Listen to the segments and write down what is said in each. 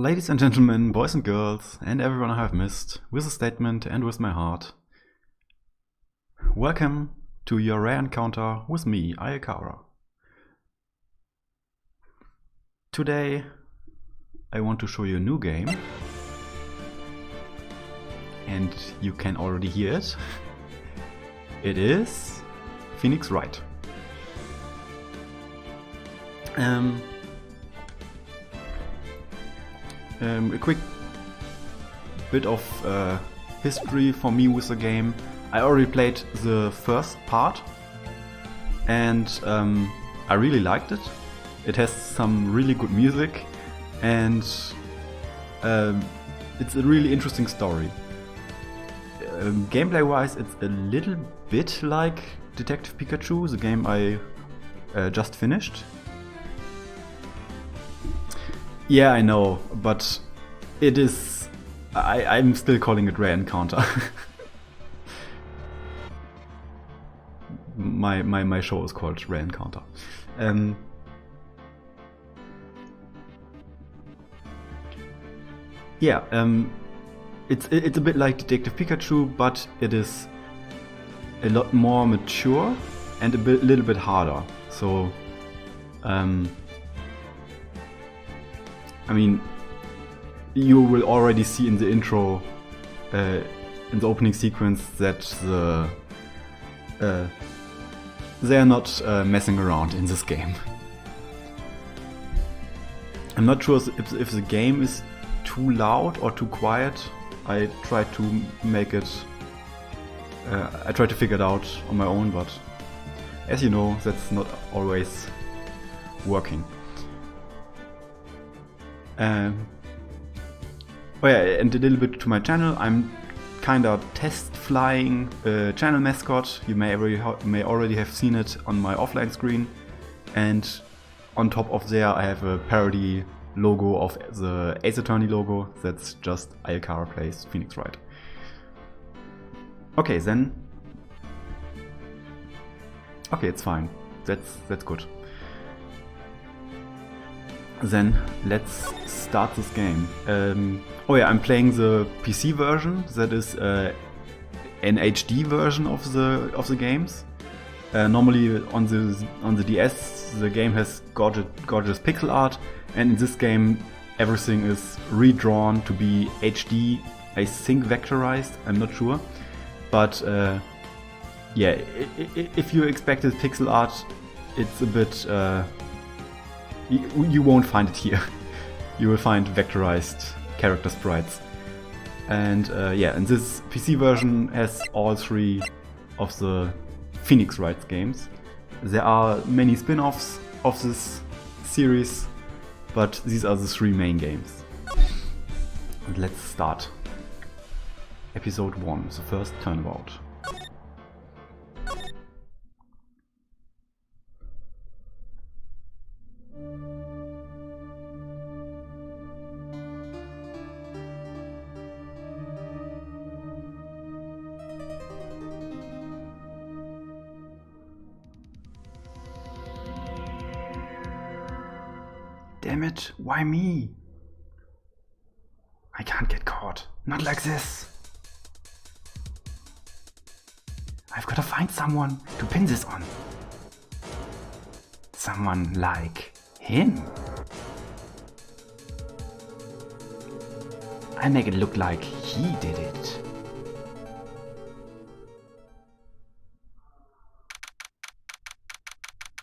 Ladies and gentlemen, boys and girls, and everyone I have missed, with a statement and with my heart. Welcome to your rare encounter with me, Ayakara. Today I want to show you a new game, and you can already hear it. It is Wright. A quick bit of history for me with the game. I already played the first part and I really liked it. It has some really good music and it's a really interesting story. Gameplay wise, it's a little bit like Detective Pikachu, the game I just finished. Yeah, I know, but it is... I'm still calling it Rare Encounter. my show is called Rare Encounter. It's a bit like Detective Pikachu, but it is a lot more mature and little bit harder. So, I mean, you will already see in the intro, in the opening sequence, that they are not messing around in this game. I'm not sure if the game is too loud or too quiet. I tried to make it. I tried to figure it out on my own, but as you know, that's not always working. Oh yeah, and a little bit to my channel. I'm kinda test flying channel mascot. You may already have seen it on my offline screen, and on top of there I have a parody logo of the Ace Attorney logo. That's just Ayakara plays Wright. Okay, then. Okay, it's fine. That's good. Then let's start this game. Oh yeah, I'm playing the PC version. That is an HD version of the games. Normally on the DS, the game has gorgeous pixel art, and in this game everything is redrawn to be HD. I think vectorized. I'm not sure, but yeah, if you expected pixel art, it's a bit. You won't find it here. You will find vectorized character sprites. And yeah, and this PC version has all three of the Wright games. There are many spin-offs of this series, but these are the three main games. And let's start. Episode 1, the first turnabout. Damn it, why me? I can't get caught. Not like this. I've got to find someone to pin this on. Someone like him. I'll make it look like he did it.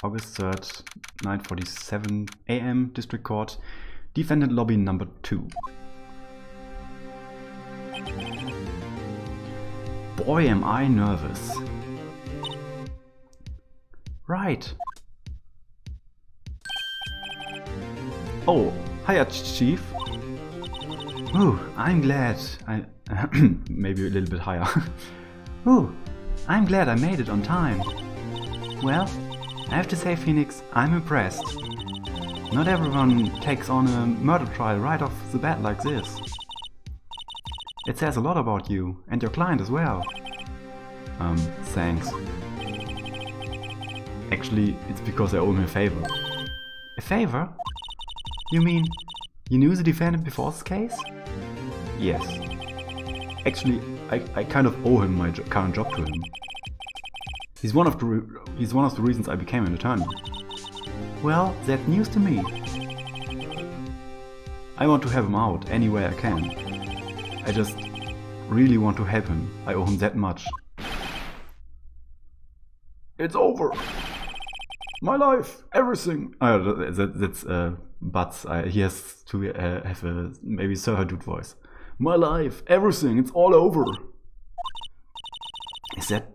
August 3rd, 9:47 AM, District Court, Defendant Lobby number 2. Boy, am I nervous. Right. Oh, hiya, Chief. Ooh, I'm glad maybe a little bit higher. Ooh, I'm glad I made it on time. Well, I have to say, Phoenix, I'm impressed. Not everyone takes on a murder trial right off the bat like this. It says a lot about you, and your client as well. Thanks. Actually, it's because I owe him a favor. A favor? You mean You knew the defendant before this case? Yes. Actually, I kind of owe him my current job to him. He's one of the reasons I became an attorney. Well, that's news to me. I want to have him out any way I can. I just really want to help him. I owe him that much. It's over. My life, everything. That's Butts. He has to have a maybe Sir Dude voice. My life, everything. It's all over. Is that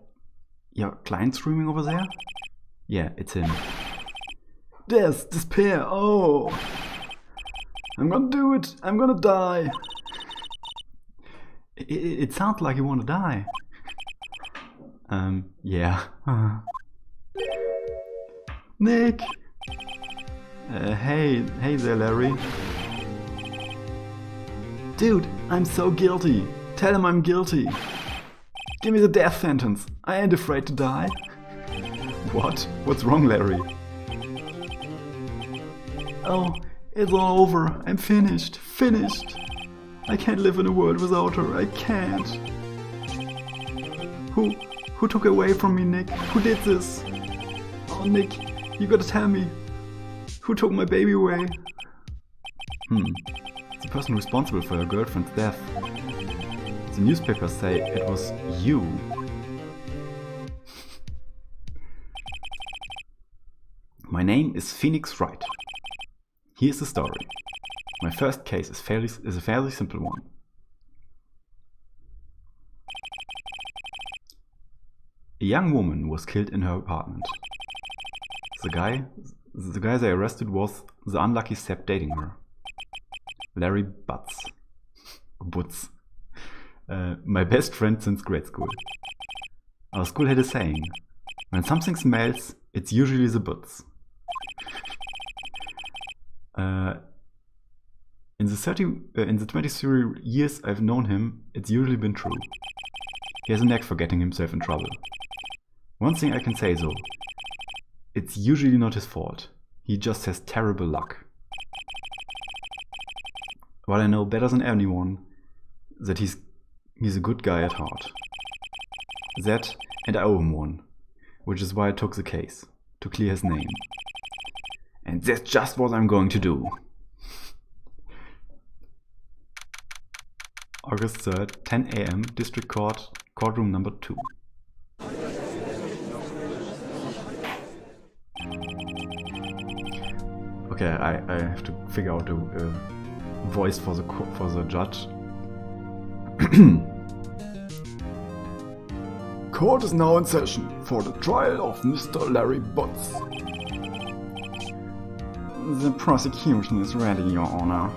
your client screaming over there? Yeah, it's him. There's despair. Oh, I'm gonna do it. I'm gonna die. It sounds like you want to die. Yeah. Nick! Hey there, Larry. Dude, I'm so guilty. Tell him I'm guilty. Give me the death sentence. I ain't afraid to die. What? What's wrong, Larry? Oh, it's all over. I'm finished. Finished. I can't live in a world without her. I can't. Who took away from me, Nick? Who did this? Oh, Nick, you gotta tell me. Who took my baby away? The person responsible for your girlfriend's death. The newspapers say it was you. My name is Phoenix Wright. Here's the story. My first case is a fairly simple one. A young woman was killed in her apartment. The guy they arrested was the unlucky sap dating her. Larry Butts. My best friend since grade school. Our school had a saying, when something smells, it's usually the butts. In the 23 years I've known him, it's usually been true. He has a knack for getting himself in trouble. One thing I can say though, it's usually not his fault. He just has terrible luck. But I know better than anyone that he's a good guy at heart. That, and I owe him one, which is why I took the case, to clear his name. And that's just what I'm going to do. August 3rd, 10 AM, District Court, Courtroom number 2. Okay, I have to figure out a voice for the judge. Court is now in session for the trial of Mr. Larry Butts. The prosecution is ready, Your Honor.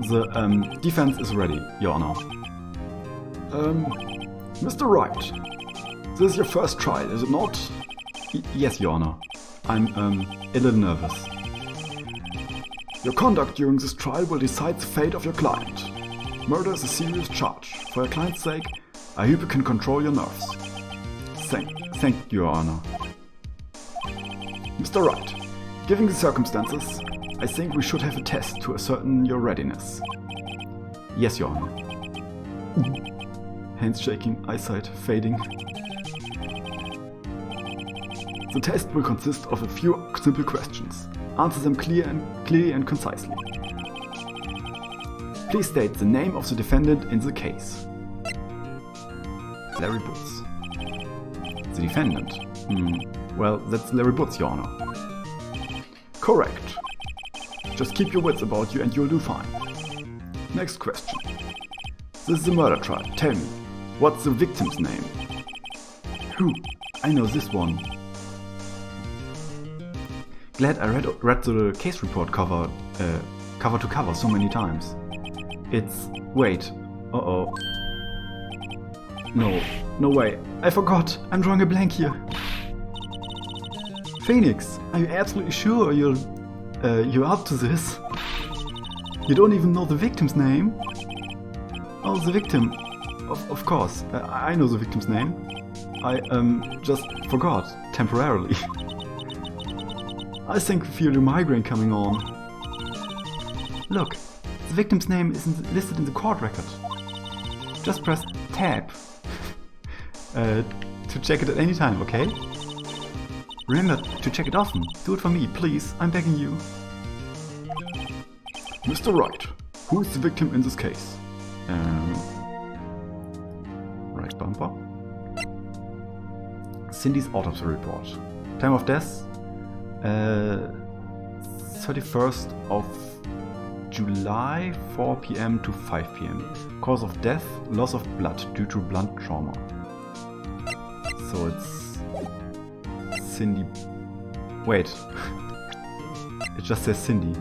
The defense is ready, Your Honor. Mr. Wright, this is your first trial, is it not? Yes, Your Honor. I'm a little nervous. Your conduct during this trial will decide the fate of your client. Murder is a serious charge. For your client's sake, I hope you can control your nerves. Thank you, Your Honor. Mr. Wright, given the circumstances, I think we should have a test to ascertain your readiness. Yes, Your Honor. Hands shaking, eyesight fading. The test will consist of a few simple questions. Answer them clearly and concisely. Please state the name of the defendant in the case. Larry Butts. The defendant? Well, that's Larry Butts, Your Honor. Correct. Just keep your wits about you and you'll do fine. Next question. This is a murder trial. Tell me, what's the victim's name? Who? I know this one. Glad I read the case report cover to cover so many times. It's... wait. Uh-oh. No way. I forgot. I'm drawing a blank here. Phoenix, are you absolutely sure you're up to this? You don't even know the victim's name? Oh, the victim. Of course. I know the victim's name. I just forgot temporarily. I think I feel a migraine coming on. Look, the victim's name isn't listed in the court record. Just press tab to check it at any time, okay? Remember to check it often. Do it for me, please. I'm begging you. Mr. Wright, who is the victim in this case? Right bumper. Cindy's autopsy report. Time of death? 31st of July, 4 p.m. to 5 p.m. Cause of death, loss of blood due to blunt trauma. So it's Cindy. Wait. It just says Cindy.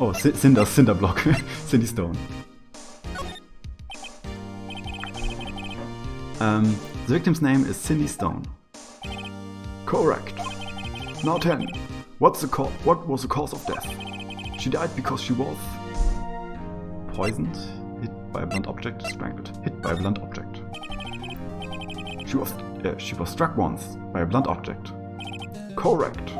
Oh, Cinder block. Cindy Stone. The victim's name is Cindy Stone. Correct. Now 10. What was the cause of death? She died because she was poisoned, hit by a blunt object, strangled, hit by a blunt object. She was struck once by a blunt object. Correct.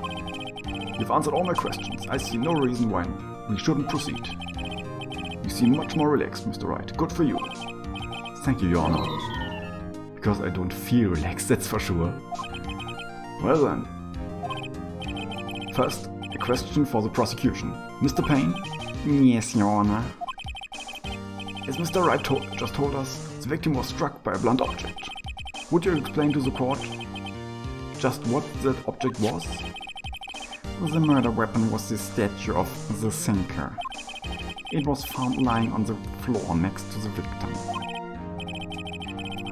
You've answered all my questions. I see no reason why we shouldn't proceed. You seem much more relaxed, Mr. Wright. Good for you. Thank you, Your Honor. Because I don't feel relaxed, that's for sure. Well then. First, a question for the prosecution. Mr. Payne? Yes, Your Honor. As Mr. Wright just told us, the victim was struck by a blunt object. Would you explain to the court just what that object was? The murder weapon was the statue of the sinker. It was found lying on the floor next to the victim.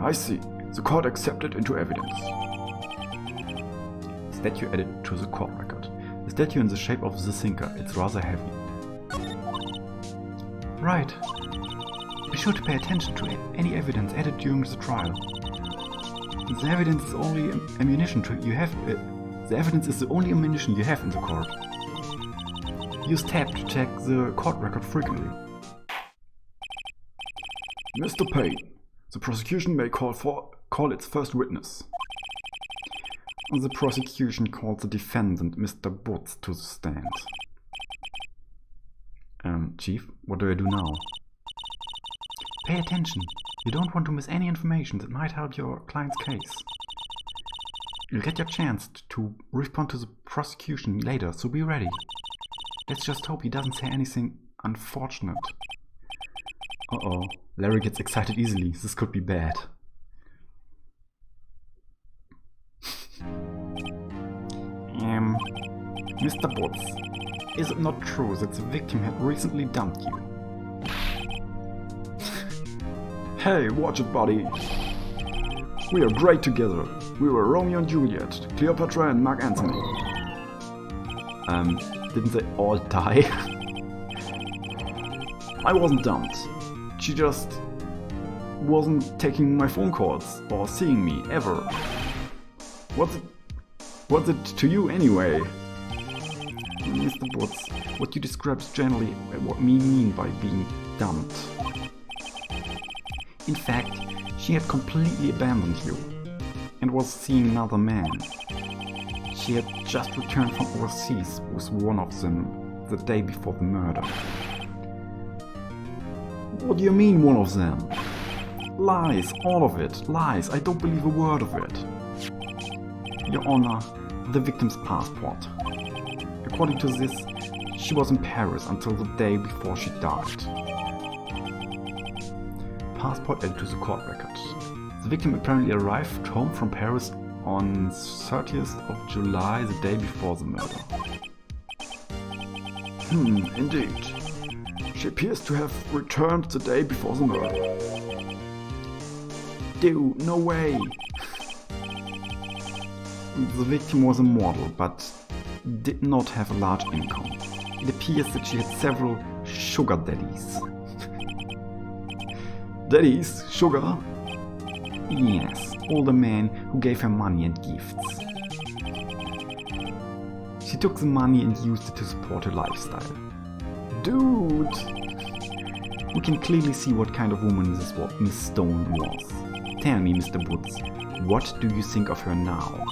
I see. The court accepted into evidence. Statue added to the court record. The statue in the shape of the sinker. It's rather heavy. Right. Be sure to pay attention to any evidence added during the trial. The evidence is only ammunition you have. The evidence is the only ammunition you have in the court. Use tab to check the court record frequently. Mr. Payne, the prosecution may call its first witness. The prosecution called the defendant, Mr. Butz, to the stand. Chief, what do I do now? Pay attention. You don't want to miss any information that might help your client's case. You'll get your chance to respond to the prosecution later, so be ready. Let's just hope he doesn't say anything unfortunate. Uh-oh, Larry gets excited easily. This could be bad. Mr. Butz, is it not true that the victim had recently dumped you? Hey, watch it, buddy. We are great together. We were Romeo and Juliet, Cleopatra and Mark Antony. Didn't they all die? I wasn't dumped. She just wasn't taking my phone calls or seeing me, ever. What's it to you anyway? Mr. Butz, what you describe is generally what we mean by being dumped. In fact, she had completely abandoned you and was seeing another man. She had just returned from overseas with one of them the day before the murder. What do you mean, one of them? Lies, all of it, lies. I don't believe a word of it. Your Honor, the victim's passport. According to this, she was in Paris until the day before she died. Passport added to the court record. The victim apparently arrived home from Paris on 30th of July, the day before the murder. Indeed. She appears to have returned the day before the murder. Dude, no way! The victim was a model, but did not have a large income. It appears that she had several sugar daddies. Daddies? Sugar? Yes, older men who gave her money and gifts. She took the money and used it to support her lifestyle. Dude! We can clearly see what kind of woman this Miss Stone was. Tell me, Mr. Butz, what do you think of her now?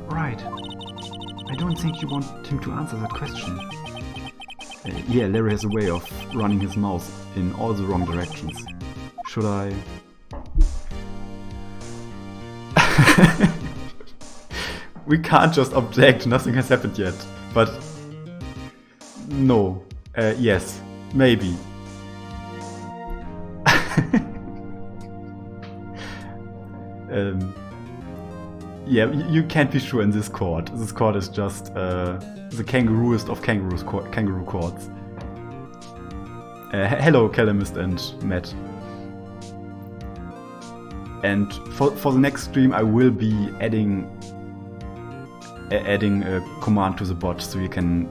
Right. I don't think you want him to answer that question. Yeah, Larry has a way of running his mouse in all the wrong directions. Should I... We can't just object, nothing has happened yet. But... No. Yes. Maybe. Yeah, you can't be sure in this court. This court is just the kangarooest of kangaroo courts. Hello, Calamist and Matt. And for the next stream, I will be adding a command to the bot, so you can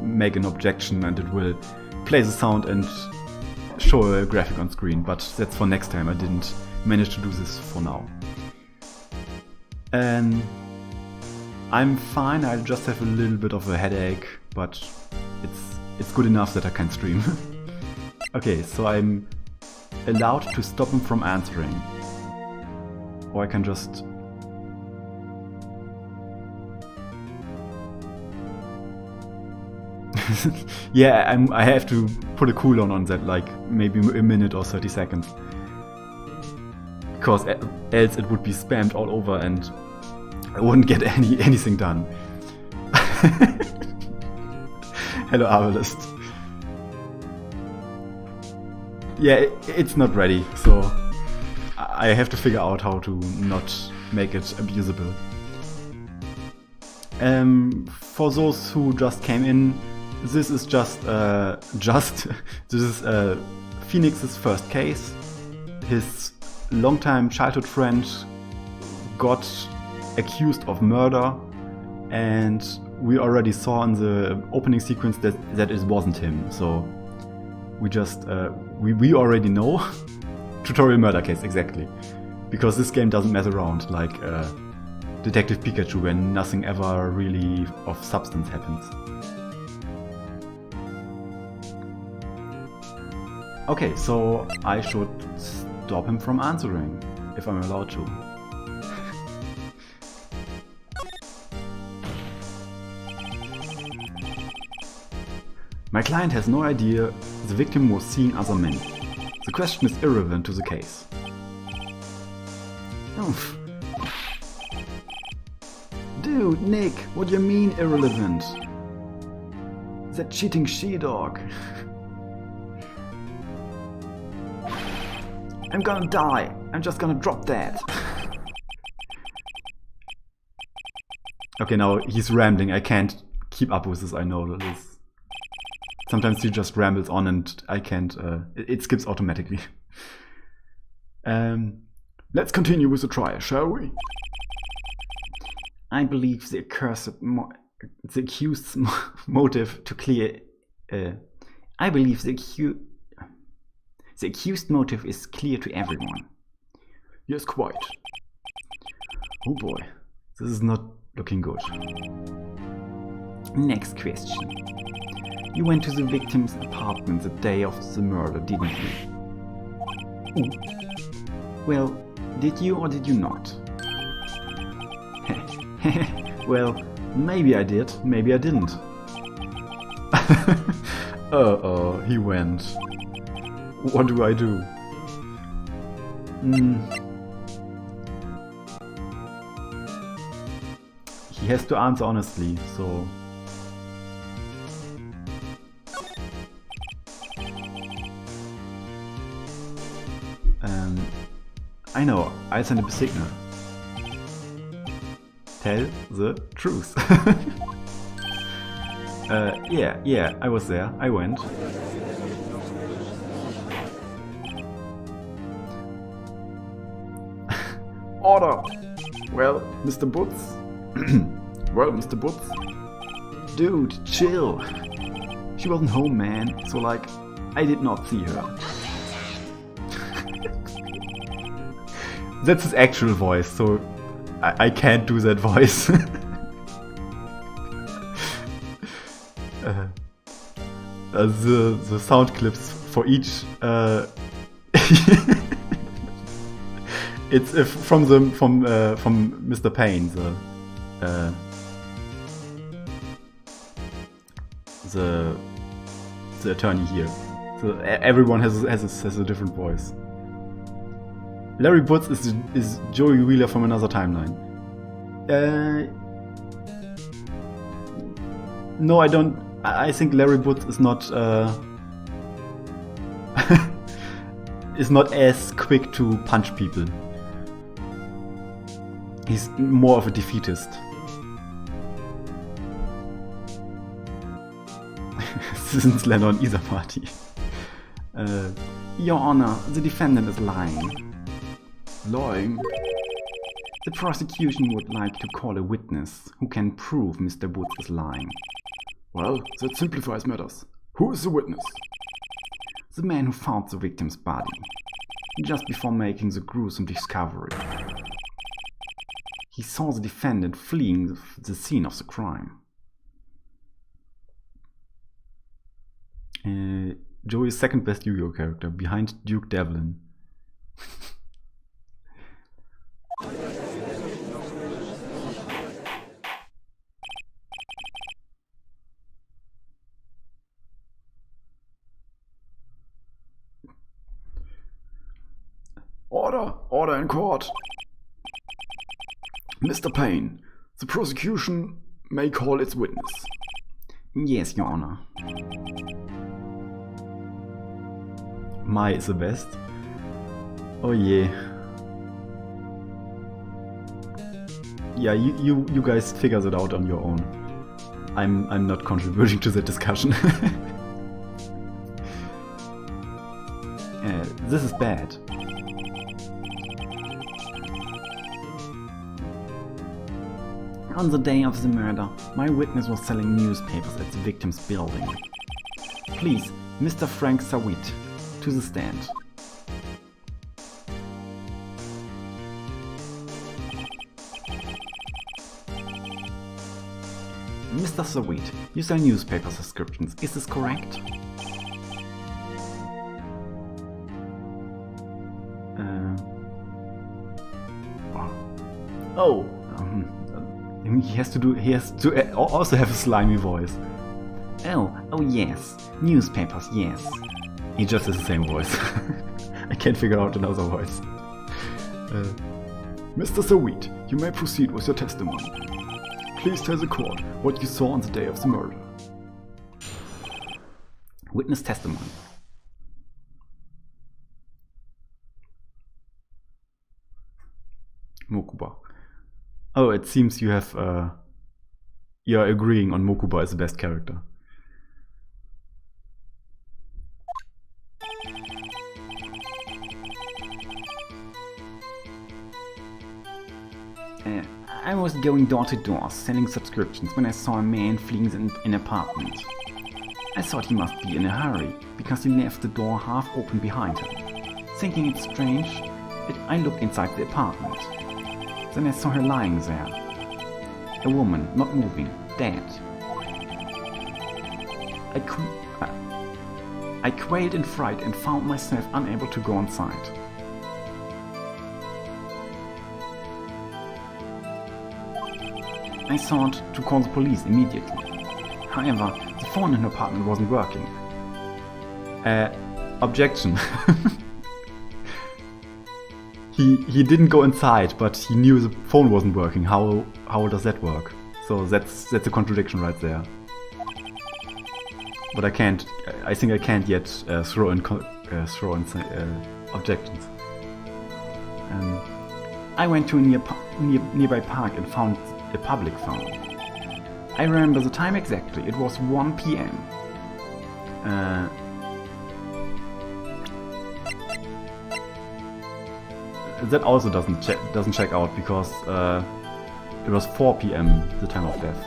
make an objection and it will play the sound and show a graphic on screen. But that's for next time. I didn't manage to do this for now. I'm fine, I just have a little bit of a headache, but it's good enough that I can stream. Okay, so I'm allowed to stop him from answering. Or I can just... Yeah, I have to put a cooldown on that, like maybe a minute or 30 seconds. Because else it would be spammed all over and I wouldn't get anything done. Hello, Arbalist. Yeah, it's not ready, so I have to figure out how to not make it abusable. For those who just came in, this is just this is Phoenix's first case. His longtime childhood friend got accused of murder, and we already saw in the opening sequence that it wasn't him. So we just we already know. Tutorial murder case, exactly, because this game doesn't mess around like Detective Pikachu, when nothing ever really of substance happens. Okay, so I should stop him from answering, if I'm allowed to. My client has no idea the victim was seeing other men. The question is irrelevant to the case. Oof. Dude, Nick, what do you mean irrelevant? That cheating she-dog. I'm gonna die. I'm just gonna drop that. Okay, now he's rambling. I can't keep up with this, I know this. Sometimes he just rambles on and I can't, it skips automatically. Let's continue with the trial, shall we? I believe the accused's motive to clear... I believe the accused motive is clear to everyone. Yes, quite. Oh boy, this is not looking good. Next question. You went to the victim's apartment the day of the murder, didn't you? Ooh. Well, did you or did you not? Well, maybe I did, maybe I didn't. Uh-oh, he went. What do I do? He has to answer honestly, so... I know, I'll send him a signal. Tell the truth. Yeah, I was there. I went. Order! Well, Mr. Butz? Well, Mr. Butz? Dude, chill! She wasn't home, man, so like, I did not see her. That's his actual voice, so I can't do that voice. The sound clips for each it's from Mr. Payne, the attorney here. So everyone has a different voice. Larry Butz is Joey Wheeler from another timeline. No, I don't. I think Larry Butz is not is not as quick to punch people. He's more of a defeatist. This isn't Slender on either party. Your Honor, the defendant is lying. Lying? The prosecution would like to call a witness who can prove Mr. Woods is lying. Well, that simplifies matters. Who is the witness? The man who found the victim's body, just before making the gruesome discovery. He saw the defendant fleeing the scene of the crime. Joey's second best Yu-Gi-Oh character, behind Duke Devlin. Order in court. Mr. Payne, the prosecution may call its witness. Yes, Your Honor. Mai is the best. Oh yeah. Yeah, you guys figure it out on your own. I'm not contributing to the discussion. This is bad. On the day of the murder, my witness was selling newspapers at the victim's building. Please, Mr. Frank Sawit, to the stand. Mr. Sawit, you sell newspaper subscriptions, is this correct? He has to also have a slimy voice. Oh yes, newspapers, yes. He just has the same voice. I can't figure out another voice. Mr. Sawit, you may proceed with your testimony. Please tell the court what you saw on the day of the murder. Witness testimony. Mokuba. Oh, it seems you have you're agreeing on Mokuba as the best character. I was going door to door selling subscriptions when I saw a man fleeing an apartment. I thought he must be in a hurry because he left the door half open behind him. Thinking it strange, I looked inside the apartment. Then I saw her lying there. A woman, not moving, dead. I quailed in fright and found myself unable to go inside. I thought to call the police immediately. However, the phone in her apartment wasn't working. Objection. He didn't go inside, but he knew the phone wasn't working. How does that work? So that's a contradiction right there. But I think I can't yet throw in objections. I went to a nearby park and found a public phone. I remember the time exactly. It was 1 p.m. That also doesn't check out because it was 4 p.m. the time of death.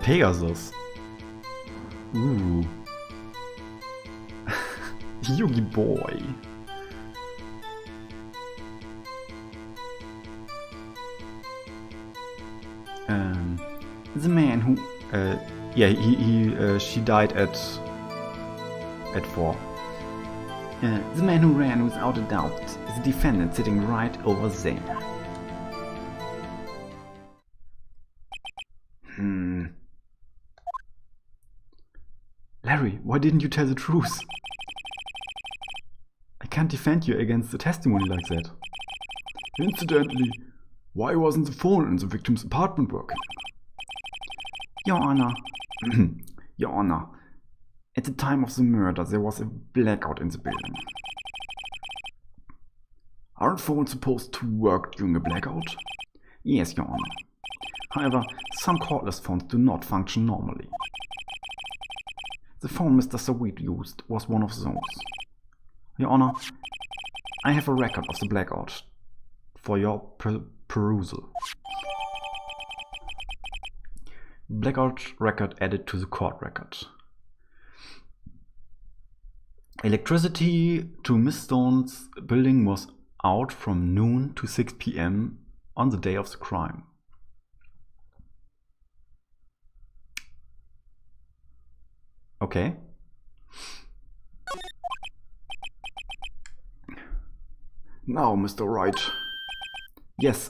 Pegasus. Ooh. Yugi boy. The man who she died at 4. The man who ran without a doubt is the defendant sitting right over there. Larry, why didn't you tell the truth? I can't defend you against the testimony like that. Incidentally, why wasn't the phone in the victim's apartment working? Your Honor. Your Honor. At the time of the murder, there was a blackout in the building. Aren't phones supposed to work during a blackout? Yes, Your Honor. However, some cordless phones do not function normally. The phone Mr. Sweet used was one of those. Your Honor, I have a record of the blackout for your perusal. Blackout record added to the court record. Electricity to Miss Stone's building was out from noon to 6 p.m. on the day of the crime. Okay. Now, Mr. Wright. Yes,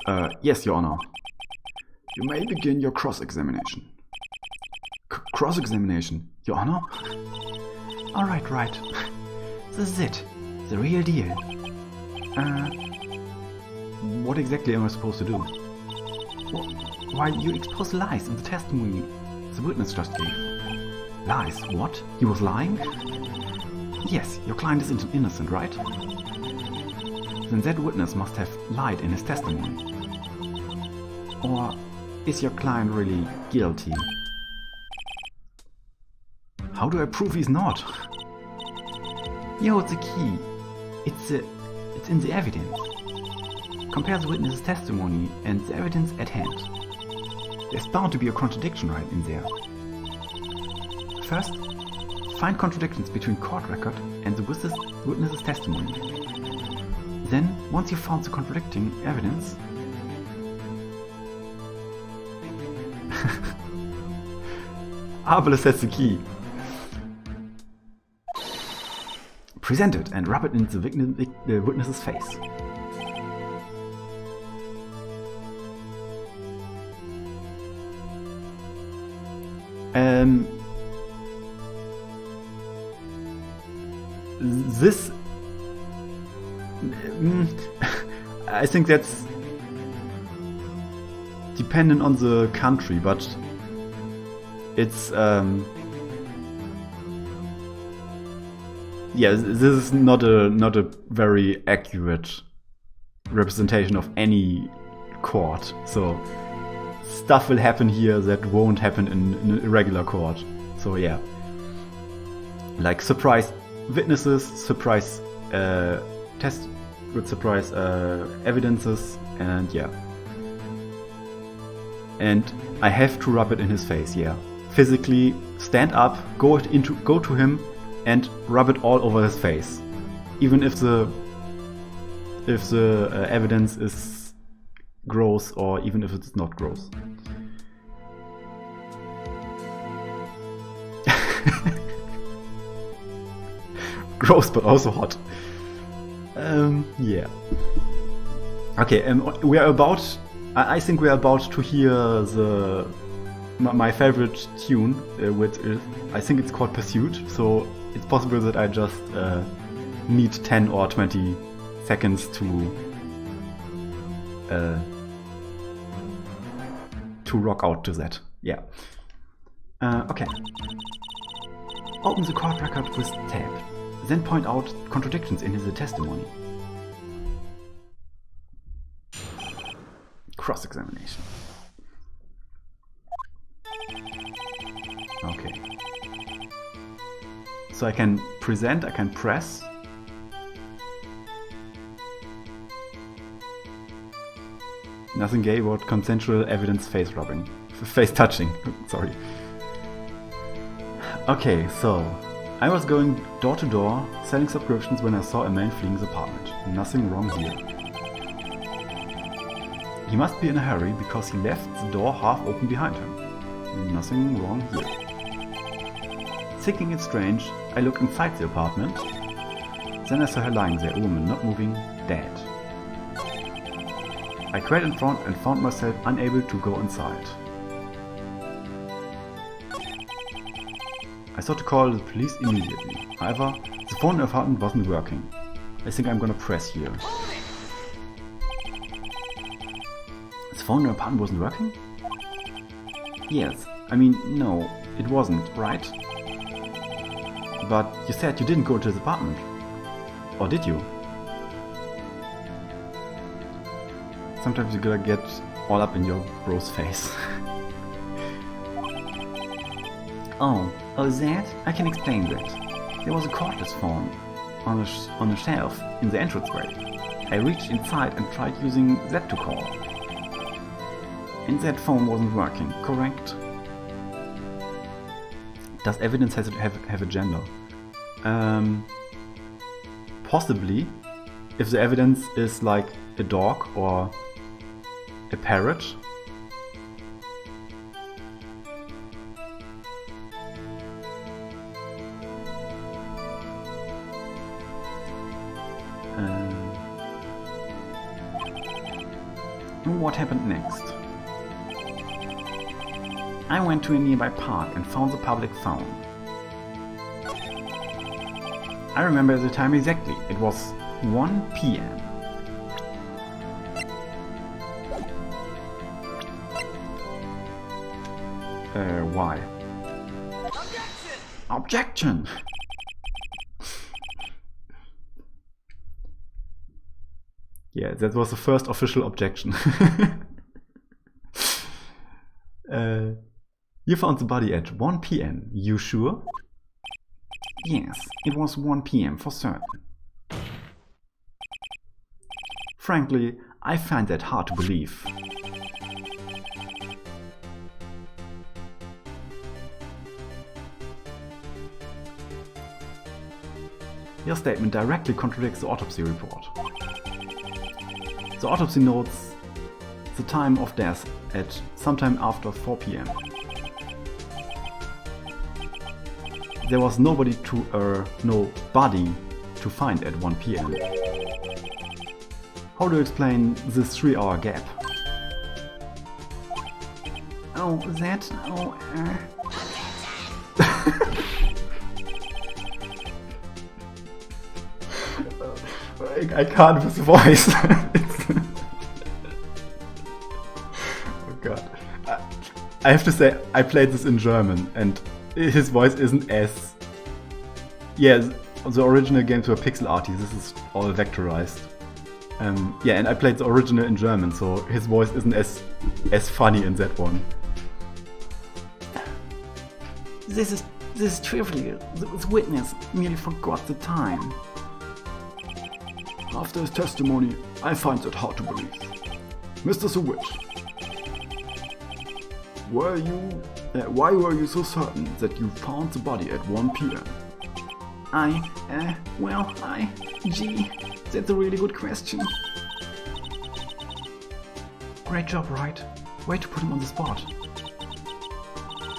Your Honor. You may begin your cross-examination. Cross-examination, Your Honor? Alright, right. This is it. The real deal. What exactly am I supposed to do? Why, you expose lies in the testimony the witness just gave. Lies? What? He was lying? Yes, your client is innocent, right? Then that witness must have lied in his testimony. Or is your client really guilty? How do I prove he's not? Yo, it's the key. It's in the evidence. Compare the witness's testimony and the evidence at hand. There's bound to be a contradiction right in there. First, find contradictions between court record and the witness's testimony. Then, once you've found the contradicting evidence, Abel that's the key. Present it and rub it in the witness's face. This I think that's dependent on the country, but it's yeah, this is not a very accurate representation of any court. So stuff will happen here that won't happen in a regular court. So yeah, like surprise witnesses, surprise test with surprise evidences, and yeah. And I have to rub it in his face, yeah. Physically stand up, go to him and rub it all over his face. Even if the evidence is gross, or even if it's not gross. Gross but also hot. Yeah. Okay, we are about... I think we are about to hear my favorite tune, which is, I think it's called Pursuit, so it's possible that I just need 10 or 20 seconds to rock out to that. Yeah. Okay. Open the court record with tab, then point out contradictions in his testimony. Cross-examination. Okay. So I can present, I can press. Nothing gay about consensual evidence face rubbing. Face touching, sorry. Okay, so I was going door to door selling subscriptions when I saw a man fleeing the apartment. Nothing wrong here. He must be in a hurry because he left the door half open behind him. Nothing wrong here. Thinking it strange, I look inside the apartment. Then I saw her lying there, a woman, not moving, dead. I cried in front and found myself unable to go inside. I thought to call the police immediately. However, the phone in the apartment wasn't working. I think I'm gonna press here. The phone in the apartment wasn't working? Yes, I mean, no, it wasn't, right? But you said you didn't go to his apartment. Or did you? Sometimes you gotta get all up in your bro's face. Oh, that? I can explain that. There was a cordless phone on a shelf in the entranceway. I reached inside and tried using that to call. And that phone wasn't working, correct? Does evidence have a gender? Possibly, if the evidence is like a dog or a parrot. What happened next? I went to a nearby park and found the public phone. I remember the time exactly. It was 1 p.m. Why? Objection! Objection! Yeah, that was the first official objection. You found the body at 1 p.m. You sure? Yes, it was 1 p.m. for certain. Frankly, I find that hard to believe. Your statement directly contradicts the autopsy report. The autopsy notes the time of death at sometime after 4 p.m. There was no body to find at 1 p.m. How do you explain this 3-hour gap? Oh, that? Oh, I can't with the voice. Oh god. I have to say, I played this in German and his voice isn't as... Yeah, the original games were pixel arty, this is all vectorized. Yeah, and I played the original in German, so his voice isn't as funny in that one. This is trivial. The witness merely forgot the time. After his testimony, I find that hard to believe. Mr. Sewit, why were you so certain that you found the body at 1 p.m.? Gee, that's a really good question. Great job, Wright. Way to put him on the spot.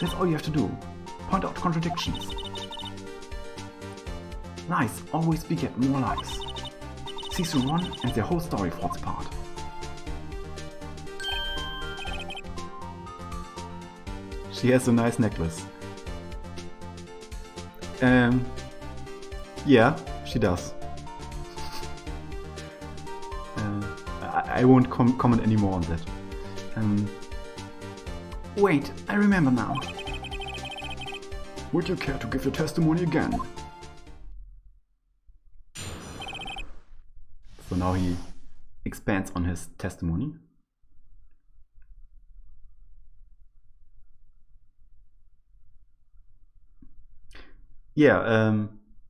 That's all you have to do. Point out contradictions. Lies always beget more lies. See through one and the whole story falls apart. She has a nice necklace. Yeah, she does. I won't comment any more on that. Wait, I remember now. Would you care to give your testimony again? So now he expands on his testimony. Yeah,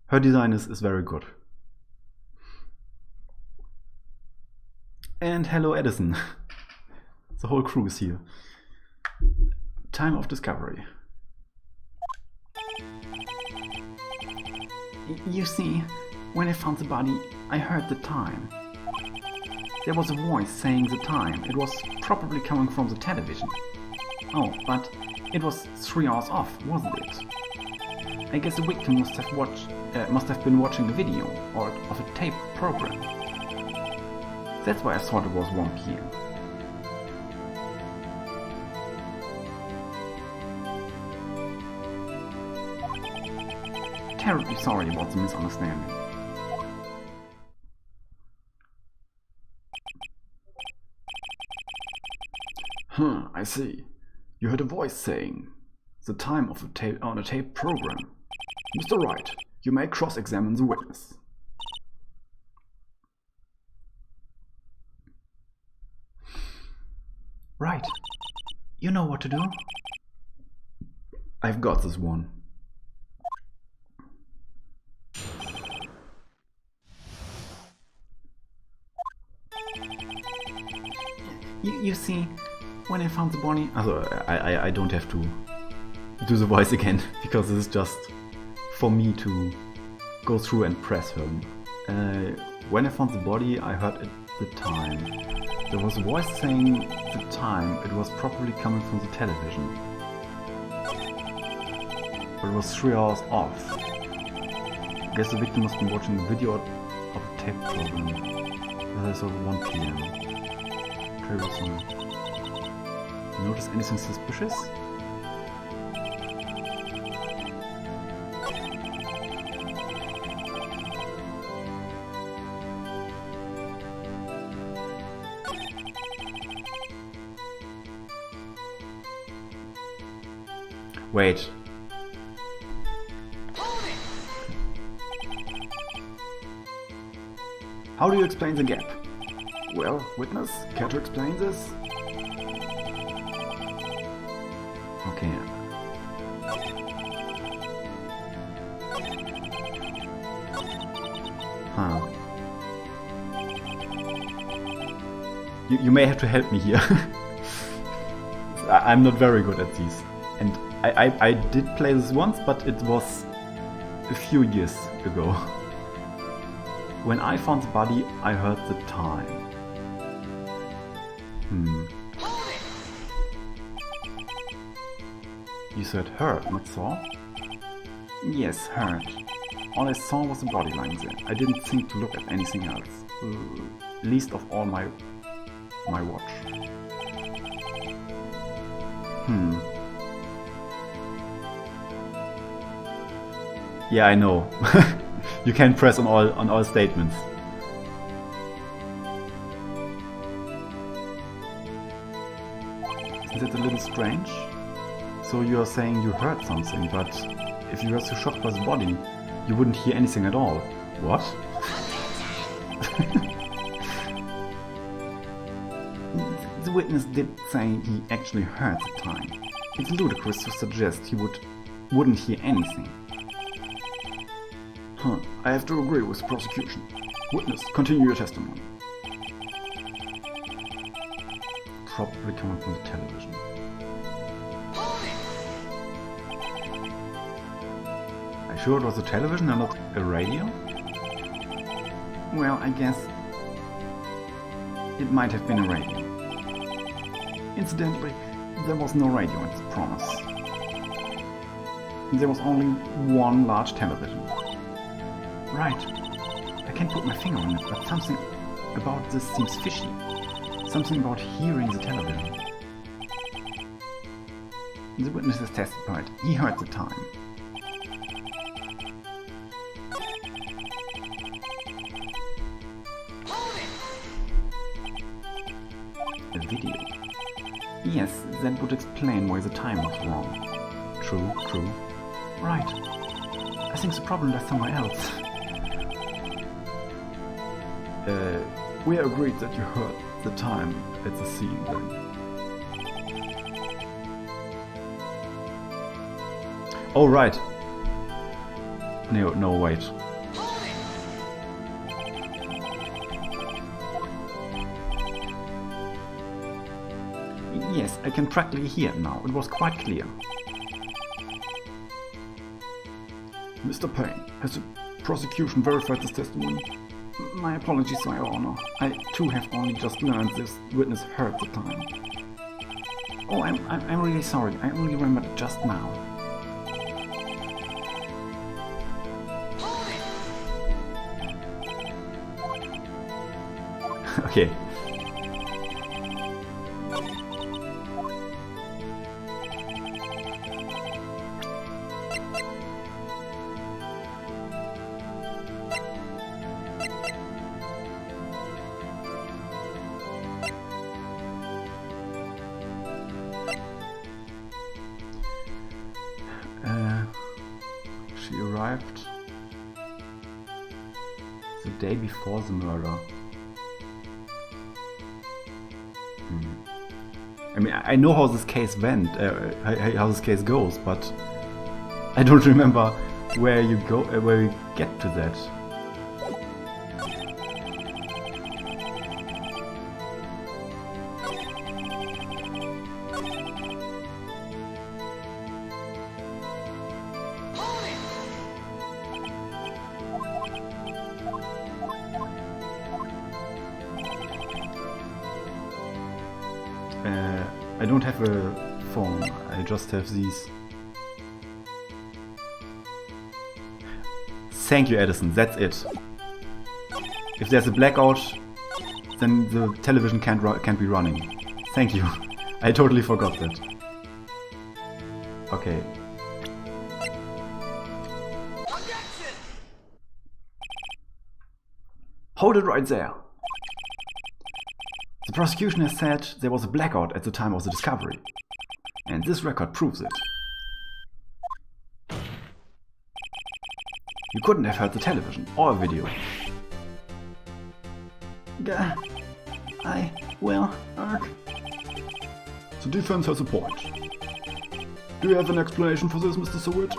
her design is very good. And hello Edison. The whole crew is here. Time of discovery. You see, when I found the body, I heard the time. There was a voice saying the time. It was probably coming from the television. Oh, but it was 3 hours off, wasn't it? I guess the victim must have watched must have been watching a video or of a tape program. That's why I thought it was 1 p.m. Terribly sorry about the misunderstanding. Huh, I see. You heard a voice saying the time of on a tape program. Mr. Wright, you may cross-examine the witness. Right. You know what to do? I've got this one. You see, when I found the body... Also, I don't have to do the voice again, because this is just for me to go through and press him. When I found the body, I heard at the time. There was a voice saying the time. It was probably coming from the television. But it was 3 hours off. I guess the victim must be watching the video of a tape program. That is over 1 p.m. Notice anything suspicious? Wait. How do you explain the gap? Well, witness, care to explain this? Okay. Huh. You may have to help me here. I'm not very good at these. And I did play this once, but it was a few years ago. When I found the body, I heard the time. You said heard, not saw? Yes, heard. All I saw was the body lying there. I didn't think to look at anything else. Least of all my watch. Yeah, I know. You can press on all statements. Is it a little strange? So you are saying you heard something, but if you were so shocked by the body, you wouldn't hear anything at all. What? The witness did say he actually heard the time. It's ludicrous to suggest he wouldn't hear anything. Huh, I have to agree with the prosecution. Witness, continue your testimony. Probably coming from the television. Are you sure it was a television and not a radio? Well, I guess it might have been a radio. Incidentally, there was no radio in this promise. There was only one large television. Right. I can't put my finger on it, but something about this seems fishy. Something about hearing the television. The witness has testified. He heard the time. A video. Yes, that would explain why the time was wrong. True, true. Right. I think the problem lies somewhere else. We agreed that you heard the time at the scene then. Oh, right. No, wait. Yes, I can practically hear it now. It was quite clear. Mr. Payne, has the prosecution verified this testimony? My apologies, Your Honor. I too have only just learned this witness heard the time. Oh, I'm really sorry. I only remembered it just now. Okay. She arrived the day before the murder. I mean, I know how this case went, how this case goes, but I don't remember where you go, where you get to that. I don't have a phone, I just have these. Thank you, Edison, that's it. If there's a blackout, then the television can't be running. Thank you. I totally forgot that. Okay. Hold it right there. The prosecution has said there was a blackout at the time of the discovery, and this record proves it. You couldn't have heard the television or video. The defense has a point. Do you have an explanation for this, Mr. Seward?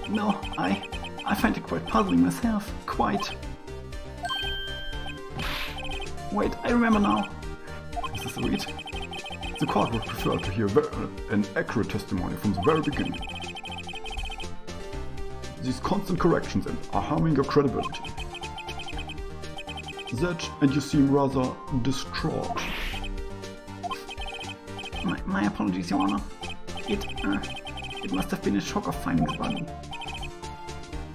No, I find it quite puzzling myself. Quite. Wait, I remember now. Mr. Seward, the court would prefer to hear an accurate testimony from the very beginning. These constant corrections are harming your credibility. That, and you seem rather distraught. My apologies, Your Honor. It must have been a shock of finding the body.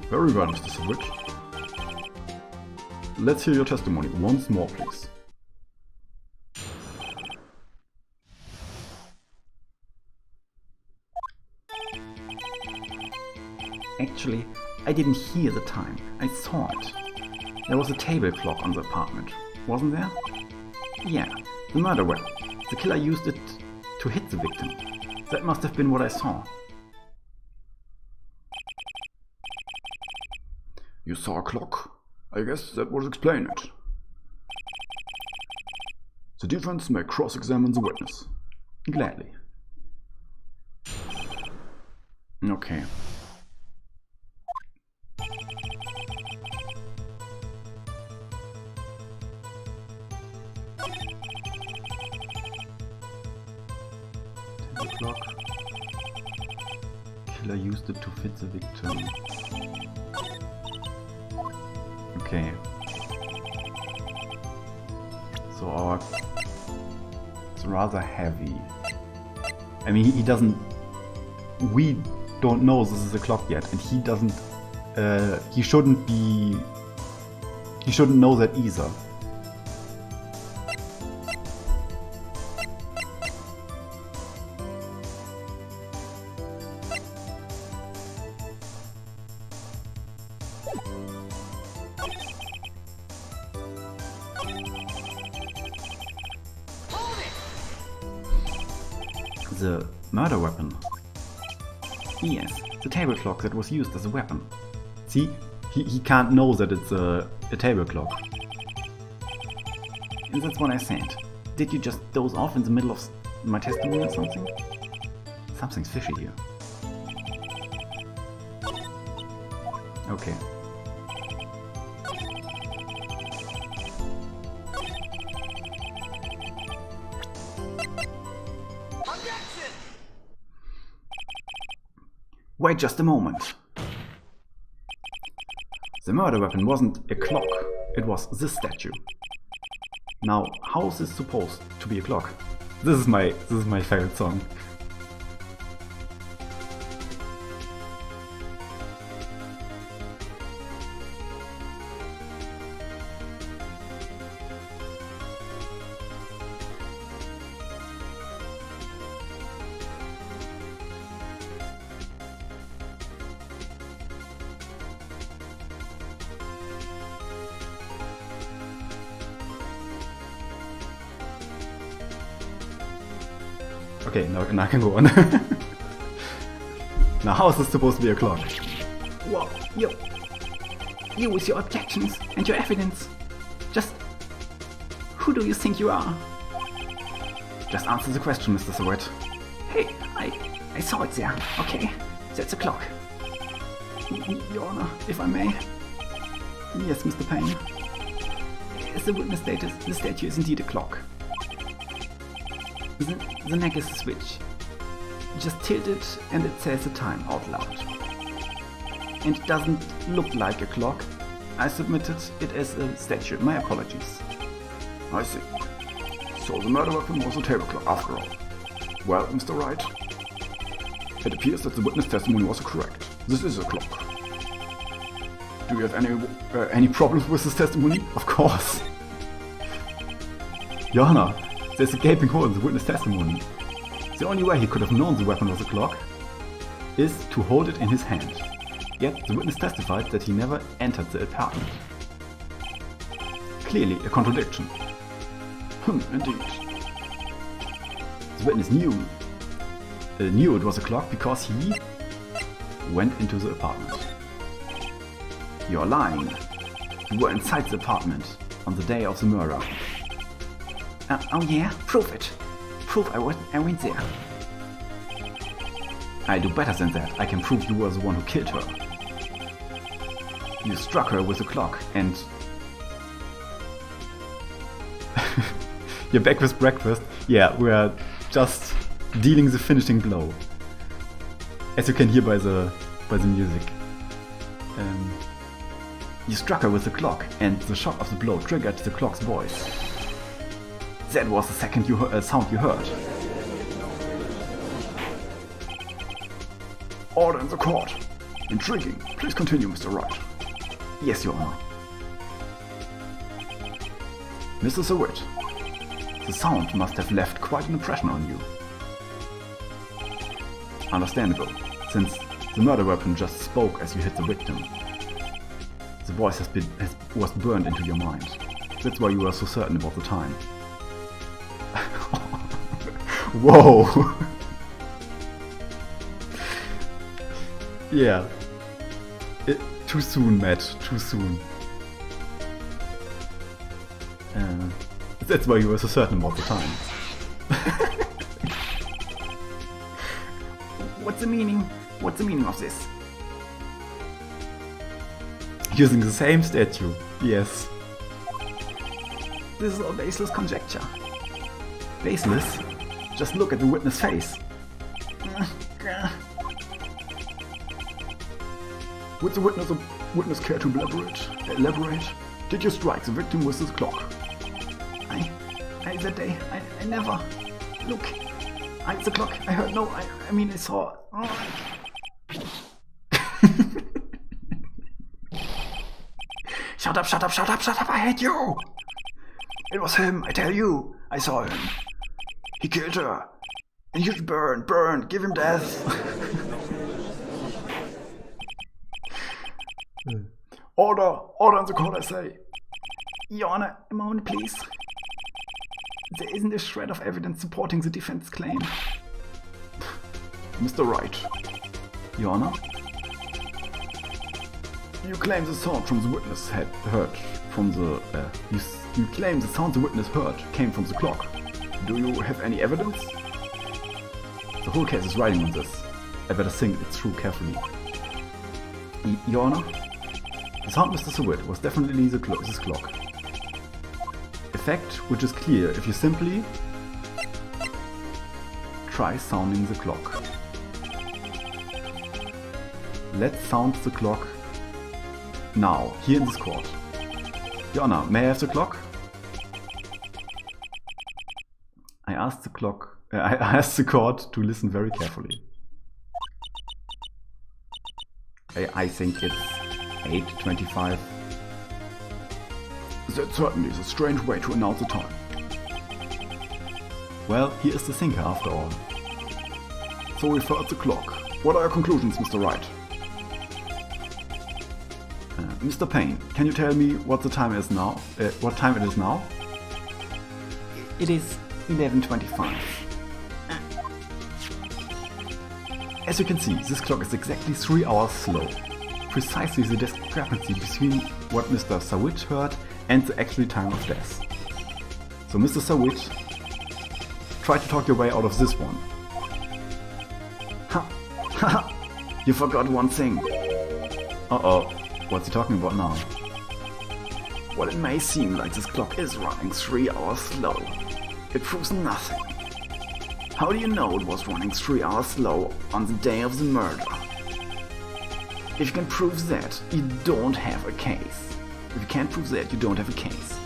Very well, Mr. Seward. Let's hear your testimony once more, please. Actually, I didn't hear the time. I saw it. There was a table clock on the apartment, wasn't there? Yeah, the murder weapon. The killer used it to hit the victim. That must have been what I saw. You saw a clock? I guess that would explain it. The defense may cross-examine the witness. Gladly. Okay. Clock. Killer used it to fit the victim. Okay. So it's rather heavy. I mean, he doesn't. We don't know this is a clock yet, and he doesn't. He shouldn't be. He shouldn't know that either. The murder weapon. Yes, the table clock that was used as a weapon. See, he can't know that it's a table clock. And that's what I said. Did you just doze off in the middle of my testimony or something? Something's fishy here. Okay. Wait just a moment. The murder weapon wasn't a clock, it was this statue. Now, how is this supposed to be a clock? This is my favorite song. Okay, now I can go on. Now how is this supposed to be a clock? Well, you with your objections and your evidence. Just who do you think you are? Just answer the question, Mr. Wright. Hey, I saw it there. Okay, that's a clock. Your Honor, if I may. Yes, Mr. Payne. As the witness stated, the statue is indeed a clock. The neck is a switch. Just tilt it and it says the time out loud. And it doesn't look like a clock. I submitted it as a statue. My apologies. I see. So the murder weapon was a table clock after all. Well, Mr. Wright, it appears that the witness testimony was correct. This is a clock. Do you have any problems with this testimony? Of course. Your Honor, there's a gaping hole in the witness testimony. The only way he could have known the weapon was a clock is to hold it in his hand. Yet the witness testified that he never entered the apartment. Clearly a contradiction. Indeed. The witness knew it was a clock because he went into the apartment. You're lying. You were inside the apartment on the day of the murder. Oh yeah? Prove it. Prove I went there. I do better than that. I can prove you were the one who killed her. You struck her with a clock and... You're back with breakfast? Yeah, we are just dealing the finishing blow. As you can hear by the music. You struck her with the clock and the shock of the blow triggered the clock's voice. That was the second sound you heard. Order in the court. Intriguing. Please continue, Mr. Wright. Yes, Your Honor. Mr. Surwitt, the sound must have left quite an impression on you. Understandable, since the murder weapon just spoke as you hit the victim. The voice was burned into your mind. That's why you were so certain about the time. Whoa! Yeah. Too soon, Matt. Too soon. That's why you were so certain about the time. What's the meaning? What's the meaning of this? Using the same statue. Yes. This is all baseless conjecture. Baseless? Just look at the witness' face. Would the witness care to elaborate? Did you strike the victim with this clock? That day, I never. Look, the clock. I heard no. I mean, I saw. Oh. Shut up! I hate you! It was him, I tell you. I saw him. He killed her. And you should burn, give him death. Order in the court, I say. Your Honor, a moment, please. There isn't a shred of evidence supporting the defense claim. Mr. Wright. Your Honor? You claim the sound from the witness heard from the... you claim the sound the witness heard came from the clock. Do you have any evidence? The whole case is riding on this. I better think it through carefully. Your Honor? The sound Mr. Surwitt was definitely this clock. A fact which is clear if you simply try sounding the clock. Let's sound the clock now, here in this court. Your Honor, may I have the clock? I asked the court to listen very carefully. I think it's 8:25. That certainly is a strange way to announce the time. Well, he is the thinker after all. So we've heard the clock. What are your conclusions, Mr. Wright? Mr. Payne, can you tell me what the time is now? What time it is now? It is 11:25. As you can see, this clock is exactly 3 hours slow. Precisely the discrepancy between what Mr. Sawit heard and the actual time of death. So Mr. Sawit, try to talk your way out of this one. Ha! Ha! You forgot one thing. Uh-oh, what's he talking about now? While it may seem like this clock is running 3 hours slow, it proves nothing. How do you know it was running 3 hours slow on the day of the murder? If you can prove that, you don't have a case. If you can't prove that, you don't have a case.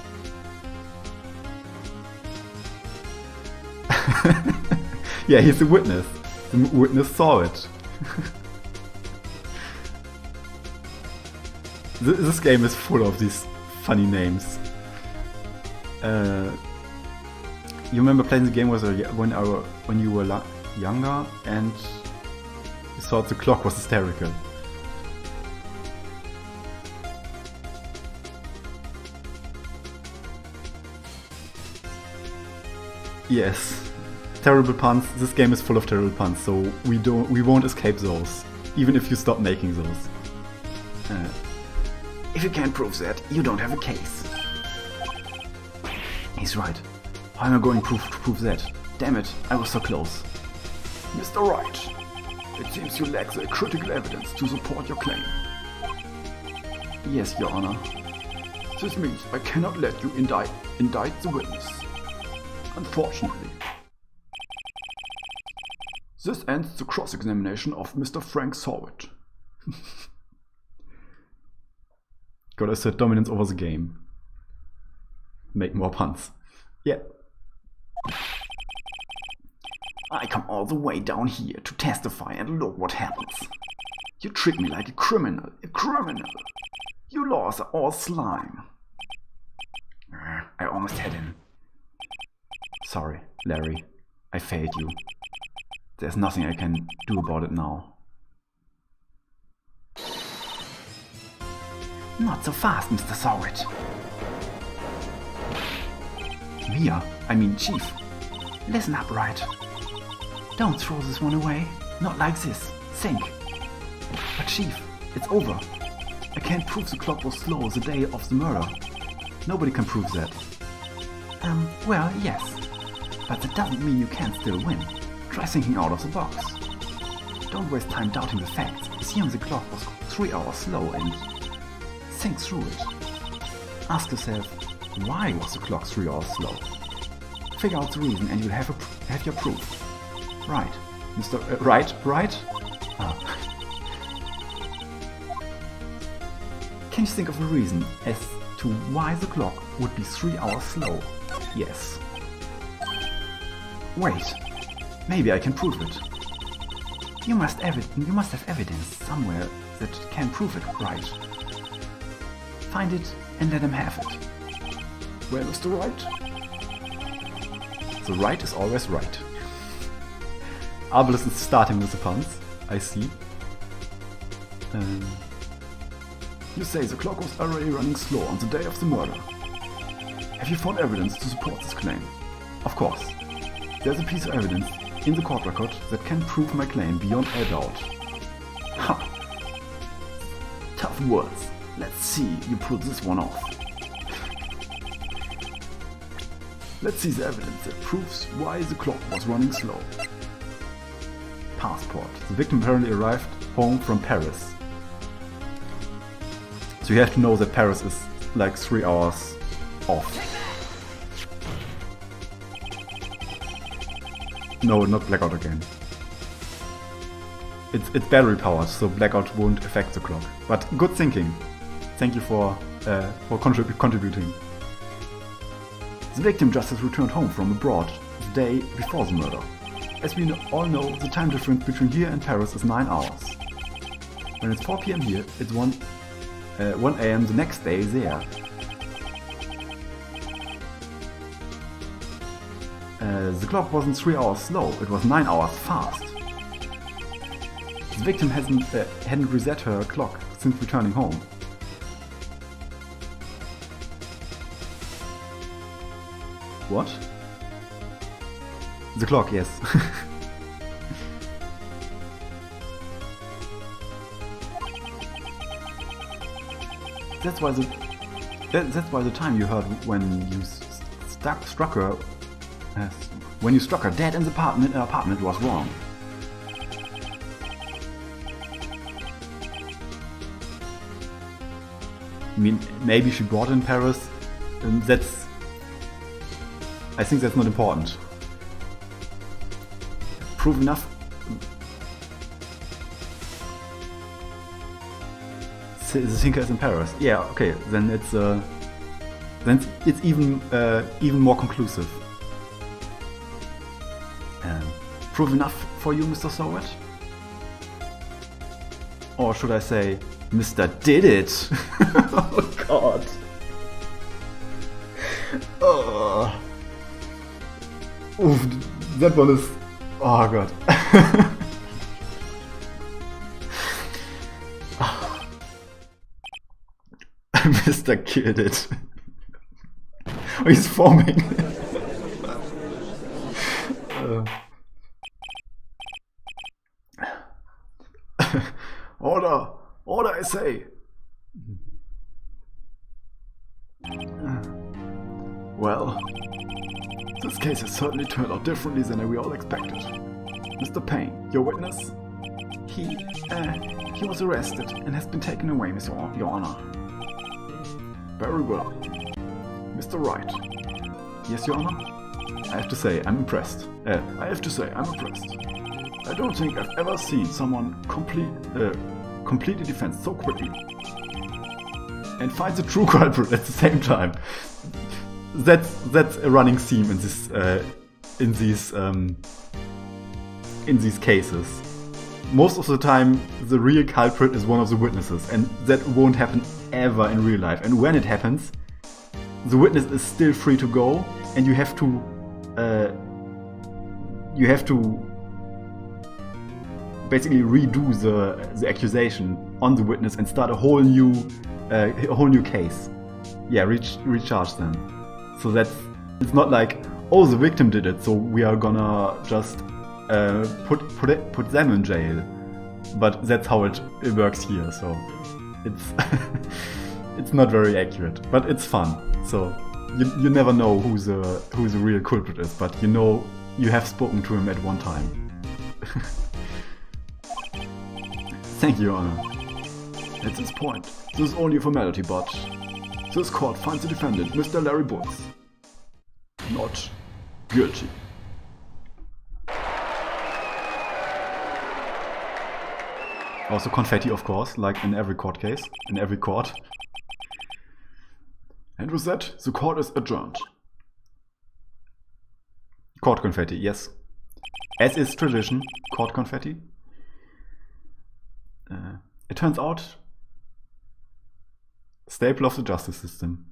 Yeah, he's a witness. The witness saw it. This game is full of these funny names. You remember playing the game when you were younger and you thought the clock was hysterical. Yes, terrible puns. This game is full of terrible puns, so we won't escape those, even if you stop making those. If you can't prove that, you don't have a case. He's right. How am I going to prove that? Damn it, I was so close. Mr. Wright, it seems you lack the critical evidence to support your claim. Yes, Your Honor. This means I cannot let you indict the witness. Unfortunately. This ends the cross-examination of Mr. Frank Sawit. Gotta assert dominance over the game. Make more puns. Yeah. I come all the way down here to testify and look what happens. You treat me like a criminal. Your laws are all slime. I almost had him. Sorry, Larry. I failed you. There's nothing I can do about it now. Not so fast, Mr. Sawit. Mia, I mean Chief. Listen up, Wright. Don't throw this one away. Not like this. Think. But Chief, it's over. I can't prove the clock was slow the day of the murder. Nobody can prove that. Well, yes. But that doesn't mean you can't still win. Try thinking out of the box. Don't waste time doubting the facts. Assume the clock was 3 hours slow and think through it. Ask yourself, why was the clock 3 hours slow? Figure out the reason and you'll have your proof. Right. Mr. Wright? Ah. Can you think of a reason as to why the clock would be 3 hours slow? Yes. Wait. Maybe I can prove it. You must have evidence somewhere that can prove it, right? Find it and let him have it. Well, Mr. Wright? The right is always right. Arbalest is starting with the puns. I see. You say the clock was already running slow on the day of the murder. Have you found evidence to support this claim? Of course. There's a piece of evidence in the court record that can prove my claim beyond a doubt. Ha! Tough words. Let's see you pull this one off. Let's see the evidence that proves why the clock was running slow. Passport. The victim apparently arrived home from Paris. So you have to know that Paris is like 3 hours off. No, not blackout again. It's battery powered, so blackout won't affect the clock. But good thinking. Thank you for contributing. The victim just has returned home from abroad the day before the murder. As we all know, the time difference between here and Paris is 9 hours. When it's 4 PM here, it's 1 AM the next day there. The clock wasn't 3 hours slow, it was 9 hours fast. The victim hadn't reset her clock since returning home. What? The clock, yes. that's why the time you heard when you struck her dead in the apartment was wrong. I mean, maybe she brought in Paris, and I think that's not important. Proof enough. The thinker is in Paris. Yeah, okay, then it's even more conclusive. Proof enough for you, Mr. Sowet? Or should I say, Mr. Did It? Oh god. Oh. Oof, that one is... Oh god. Mr. Killed It. Oh, he's foaming. Order! Order, I say! Well, this case has certainly turned out differently than we all expected. Mr. Payne, your witness? He was arrested and has been taken away, Your Honor. Very well. Mr. Wright. Yes, Your Honor? I have to say, I'm impressed. I don't think I've ever seen someone completely defend so quickly. And find the true culprit at the same time. That's a running theme in these cases. Most of the time, the real culprit is one of the witnesses, and that won't happen ever in real life. And when it happens, the witness is still free to go, and you have to basically redo the accusation on the witness and start a whole new case. Yeah, recharge them. So it's not like, oh, the victim did it, so we are gonna just put them in jail. But that's how it works here. So it's it's not very accurate, but it's fun. So you never know who the real culprit is, but you know you have spoken to him at one time. Thank you, Your Honor. At this point, this is only a formality, but this court finds the defendant, Mr. Larry Boots, not guilty. Also confetti, of course, like in every court case, in every court. And with that, the court is adjourned. Court confetti, yes. As is tradition, court confetti. It turns out, staple of the justice system.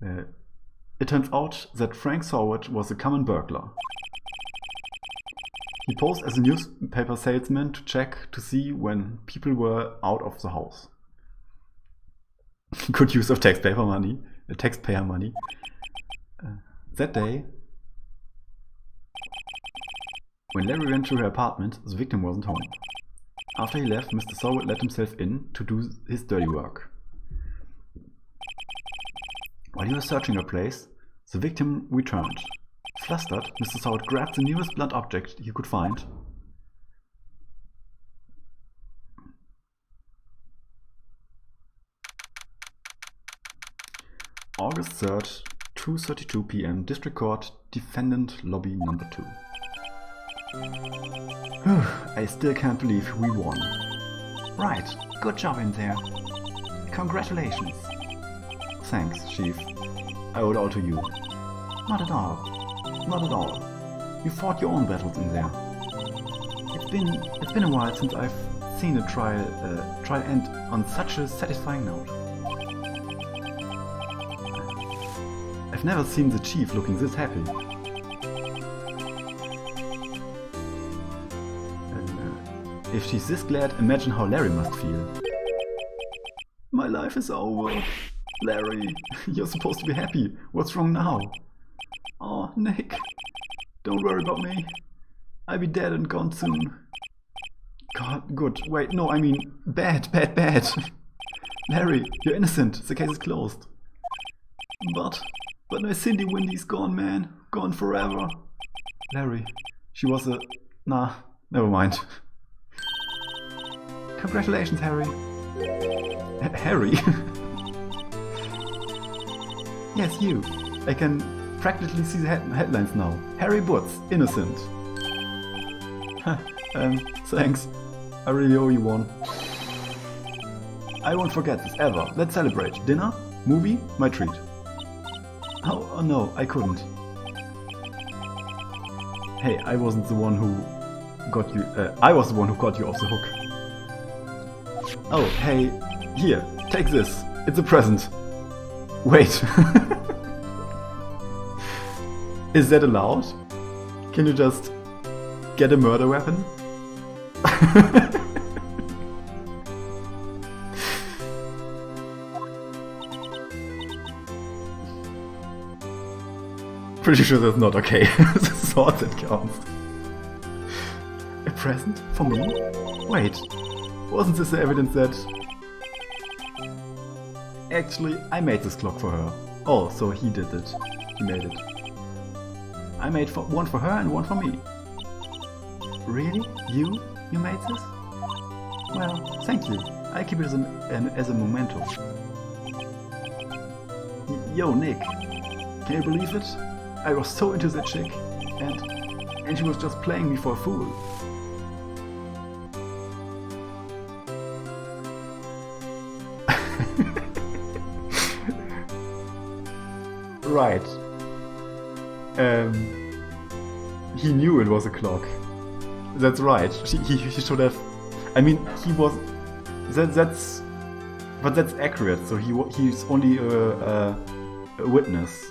It turns out that Frank Sowet was a common burglar. He posed as a newspaper salesman to check to see when people were out of the house. Good use of taxpayer money. That day, when Larry went to her apartment, the victim wasn't home. After he left, Mr. Sowet let himself in to do his dirty work. While he was searching her place, the victim returned. Flustered, Mr. Sowet grabbed the nearest blunt object he could find. August 3rd, 2:32 p.m. District Court, Defendant Lobby Number 2. I still can't believe we won. Right, good job in there. Congratulations. Thanks, Chief. I owe it all to you. Not at all. Not at all. You fought your own battles in there. It's been a while since I've seen a trial end on such a satisfying note. I've never seen the Chief looking this happy. If she's this glad, imagine how Larry must feel. My life is over. Larry, you're supposed to be happy. What's wrong now? Oh, Nick, don't worry about me. I'll be dead and gone soon. God, good. Wait, no, I mean bad. Larry, you're innocent. The case is closed. But my Cindy Windy's gone, man. Gone forever. Larry, she was a... Nah, never mind. Congratulations, Harry. Harry? Yes, you. I can practically see the headlines now. Harry Butts, innocent. Thanks. I really owe you one. I won't forget this, ever. Let's celebrate. Dinner? Movie? My treat. Oh no, I couldn't. Hey, I wasn't the one who got you... I was the one who got you off the hook. Oh, hey, here, take this. It's a present. Wait. Is that allowed? Can you just get a murder weapon? Pretty sure that's not okay. The sword that counts. A present? For me? Wait, wasn't this the evidence that... Actually, I made this clock for her. Oh, so he did it. He made it. I made one for her and one for me. Really? You? You made this? Well, thank you. I keep it as a memento. Yo, Nick. Can you believe it? I was so into that chick, and she was just playing me for a fool. Right. He knew it was a clock. That's right. He should have. I mean, he was. That's. But that's accurate. So he's only a witness.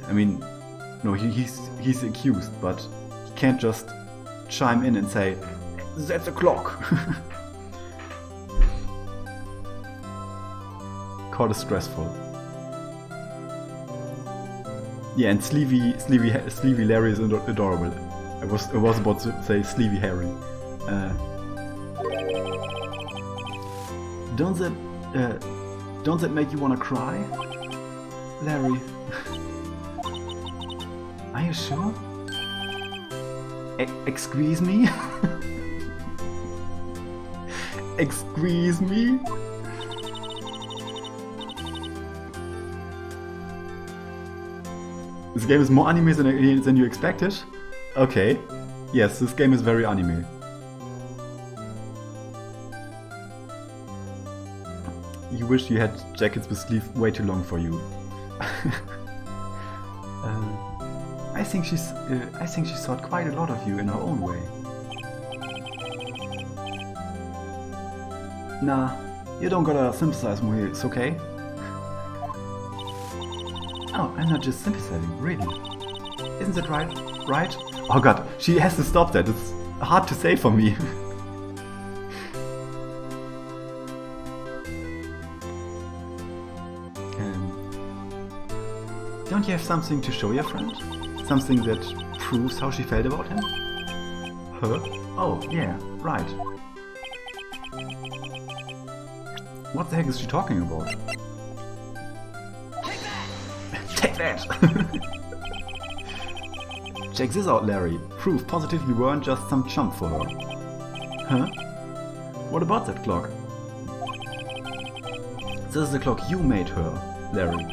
I mean, no, he's accused, but he can't just chime in and say, "That's a clock." Court is stressful. Yeah, and sleevy Larry is adorable. I was about to say sleevy Harry. Don't that make you wanna cry, Larry? Are you sure? Excuse me? Excuse me? This game is more anime than you expected? Okay. Yes, this game is very anime. You wish you had jackets with sleeve way too long for you. I think she thought quite a lot of you in her own way. Nah, you don't gotta sympathize with me, it's okay? Oh, I'm not just sympathizing, really. Isn't that right? Right? Oh god, she has to stop that, it's hard to say for me. Don't you have something to show your friend? Something that proves how she felt about him? Her? Oh, yeah, right. What the heck is she talking about? Take that! Check this out, Larry. Proof positive you weren't just some chump for her. Huh? What about that clock? This is the clock you made her, Larry.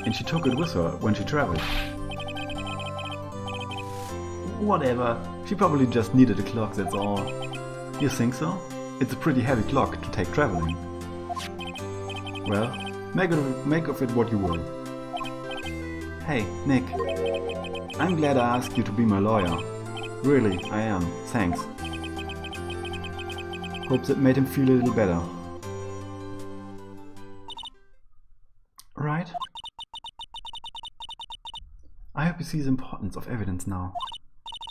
And she took it with her when she traveled. Whatever. She probably just needed a clock, that's all. You think so? It's a pretty heavy clock to take traveling. Well, make of it what you will. Hey, Nick. I'm glad I asked you to be my lawyer. Really, I am. Thanks. Hope that made him feel a little better. Right? I hope you see the importance of evidence now.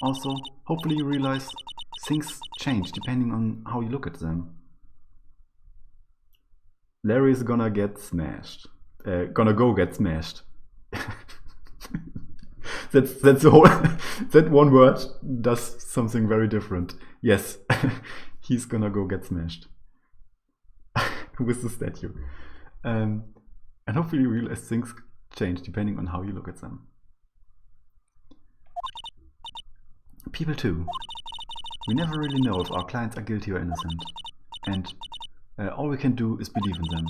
Also, hopefully you realize things change depending on how you look at them. Larry is gonna get smashed. Gonna go get smashed. That's the whole. That one word does something very different. Yes, he's gonna go get smashed. with the statue. And hopefully you realize things change depending on how you look at them. People too. We never really know if our clients are guilty or innocent. And all we can do is believe in them.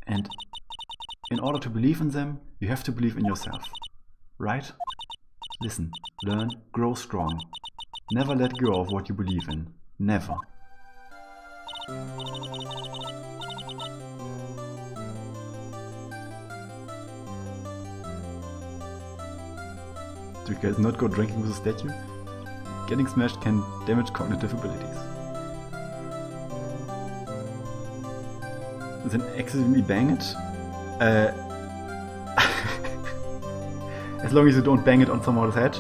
And in order to believe in them, you have to believe in yourself. Right? Listen, learn, grow strong. Never let go of what you believe in. Never. Do you guys not go drinking with a statue? Getting smashed can damage cognitive abilities. Then accidentally bang it? As long as you don't bang it on someone's head.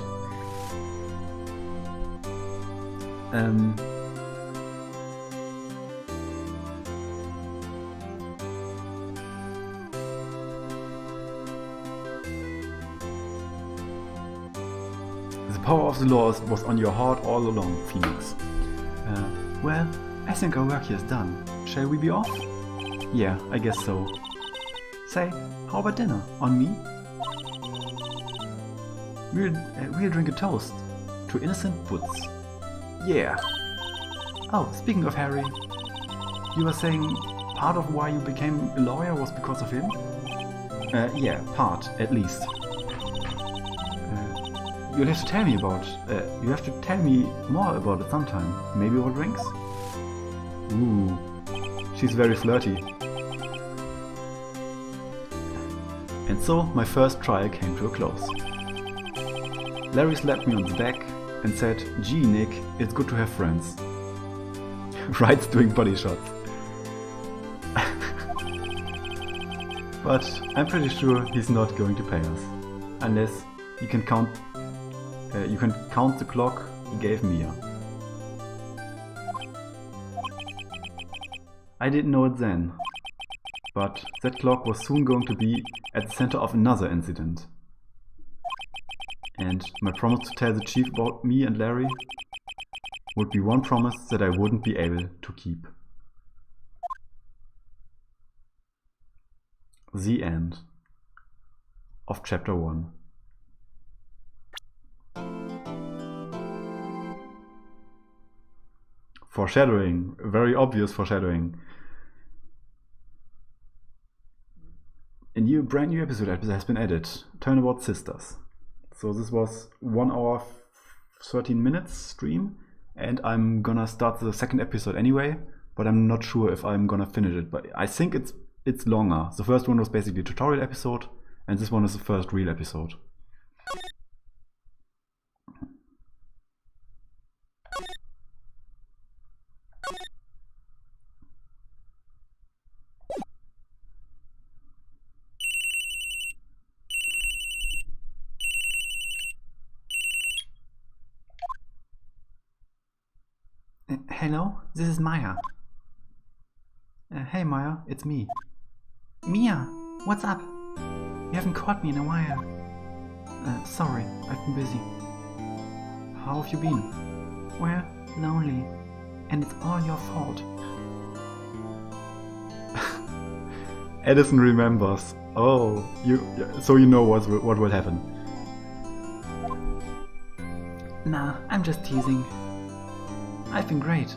The power of the law was on your heart all along, Phoenix. Well, I think our work here is done. Shall we be off? Yeah, I guess so. Say, how about dinner? On me? We'll drink a toast to innocent Boots. Yeah. Oh, speaking of Harry, you were saying part of why you became a lawyer was because of him? Yeah, part, at least. You'll have to tell me about. You have to tell me more about it sometime. Maybe over drinks? Ooh, she's very flirty. And so my first trial came to a close. Larry slapped me on the back and said, "Gee, Nick, it's good to have friends." Wright's doing body shots. But I'm pretty sure he's not going to pay us, unless you can count the clock he gave Mia. I didn't know it then, but that clock was soon going to be at the center of another incident. And my promise to tell the chief about me and Larry would be one promise that I wouldn't be able to keep. The end of chapter 1. Foreshadowing, very obvious foreshadowing. A brand new episode has been added, Turnabout Sisters. So this was 1 hour 13 minutes stream, and I'm gonna start the second episode anyway, but I'm not sure if I'm gonna finish it. But I think it's longer. The first one was basically a tutorial episode, and this one is the first real episode. Hello, this is Maya. Hey Maya, it's me. Mia, what's up? You haven't caught me in a while. Sorry, I've been busy. How have you been? Well, lonely. And it's all your fault. Edison remembers. Oh, so you know what will happen. Nah, I'm just teasing. I've been great.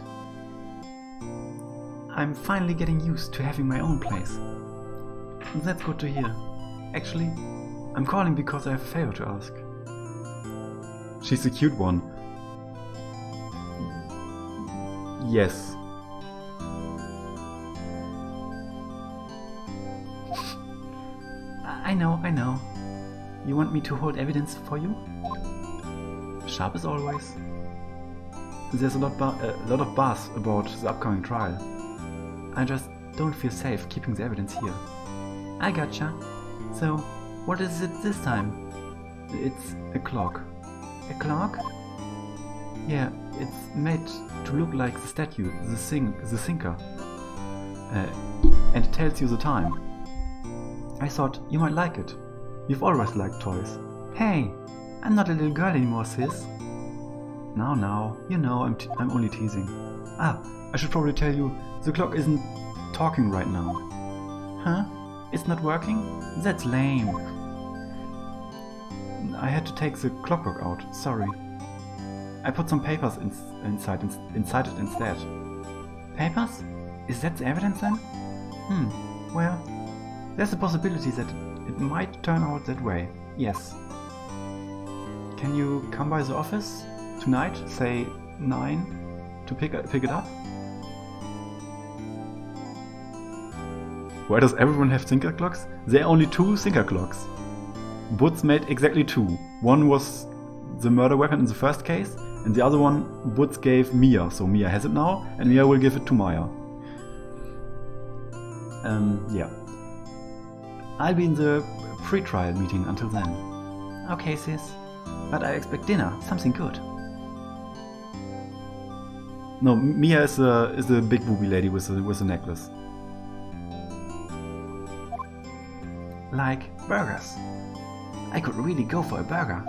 I'm finally getting used to having my own place. That's good to hear. Actually, I'm calling because I have a favor to ask. She's a cute one. Yes. I know. You want me to hold evidence for you? Sharp as always. There's a lot of buzz about the upcoming trial. I just don't feel safe keeping the evidence here. I gotcha. So, what is it this time? It's a clock. A clock? Yeah, it's made to look like the statue, the thinker. And it tells you the time. I thought you might like it. You've always liked toys. Hey, I'm not a little girl anymore, sis. Now, you know I'm only teasing. I should probably tell you, the clock isn't talking right now. Huh? It's not working? That's lame. I had to take the clockwork out, sorry. I put some papers inside it instead. Papers? Is that the evidence then? Well, there's a possibility that it might turn out that way. Yes. Can you come by the office tonight, say 9, to pick it up? Why does everyone have thinker clocks? There are only 2 thinker clocks. Butz made exactly 2. One was the murder weapon in the first case, and the other one Butz gave Mia. So Mia has it now, and Mia will give it to Maya. Yeah. I'll be in the pre-trial meeting until then. Okay, sis. But I expect dinner, something good. No, Mia is the big booby lady with the necklace. Like burgers. I could really go for a burger.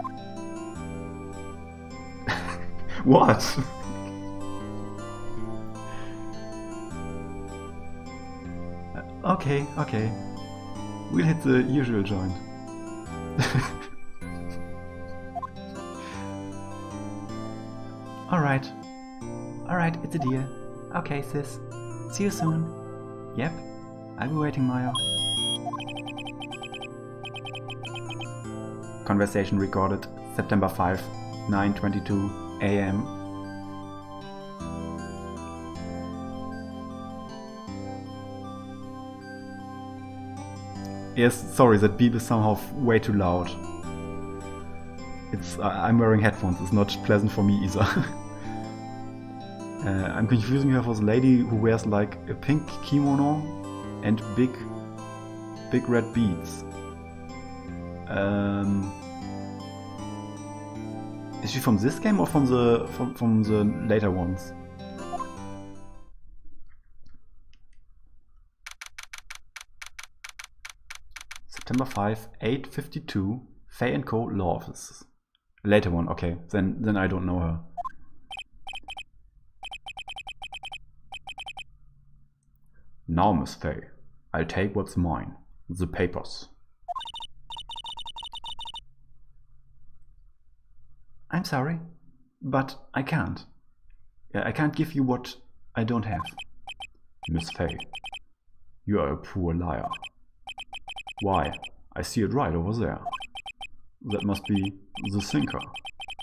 What? Okay. We'll hit the usual joint. Alright, it's a deal. Okay, sis. See you soon. Yep, I'll be waiting, Maya. Conversation recorded September 5, 9:22 AM. Yes, sorry, that beep is somehow way too loud. I'm wearing headphones, it's not pleasant for me either. I'm confusing her for the lady who wears like a pink kimono and big red beads. Is she from this game or from the later ones? September 5, 8:52, Fay & Co. Law Offices. Later one, okay, then I don't know her. Now, Miss Fay, I'll take what's mine, the papers. I'm sorry, but I can't. I can't give you what I don't have. Miss Fay, you are a poor liar. Why? I see it right over there. That must be the thinker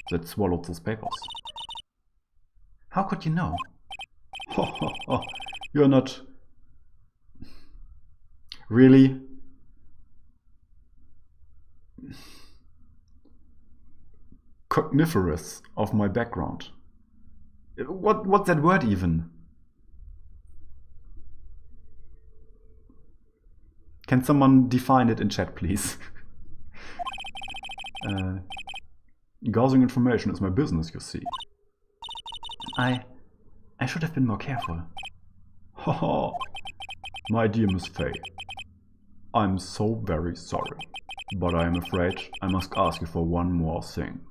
that swallowed those papers. How could you know? You're not... Really? Cogniferous of my background. What's that word even? Can someone define it in chat, please? Gathering information is my business, you see. I should have been more careful. My dear Miss Fay, I'm so very sorry, but I am afraid I must ask you for one more thing.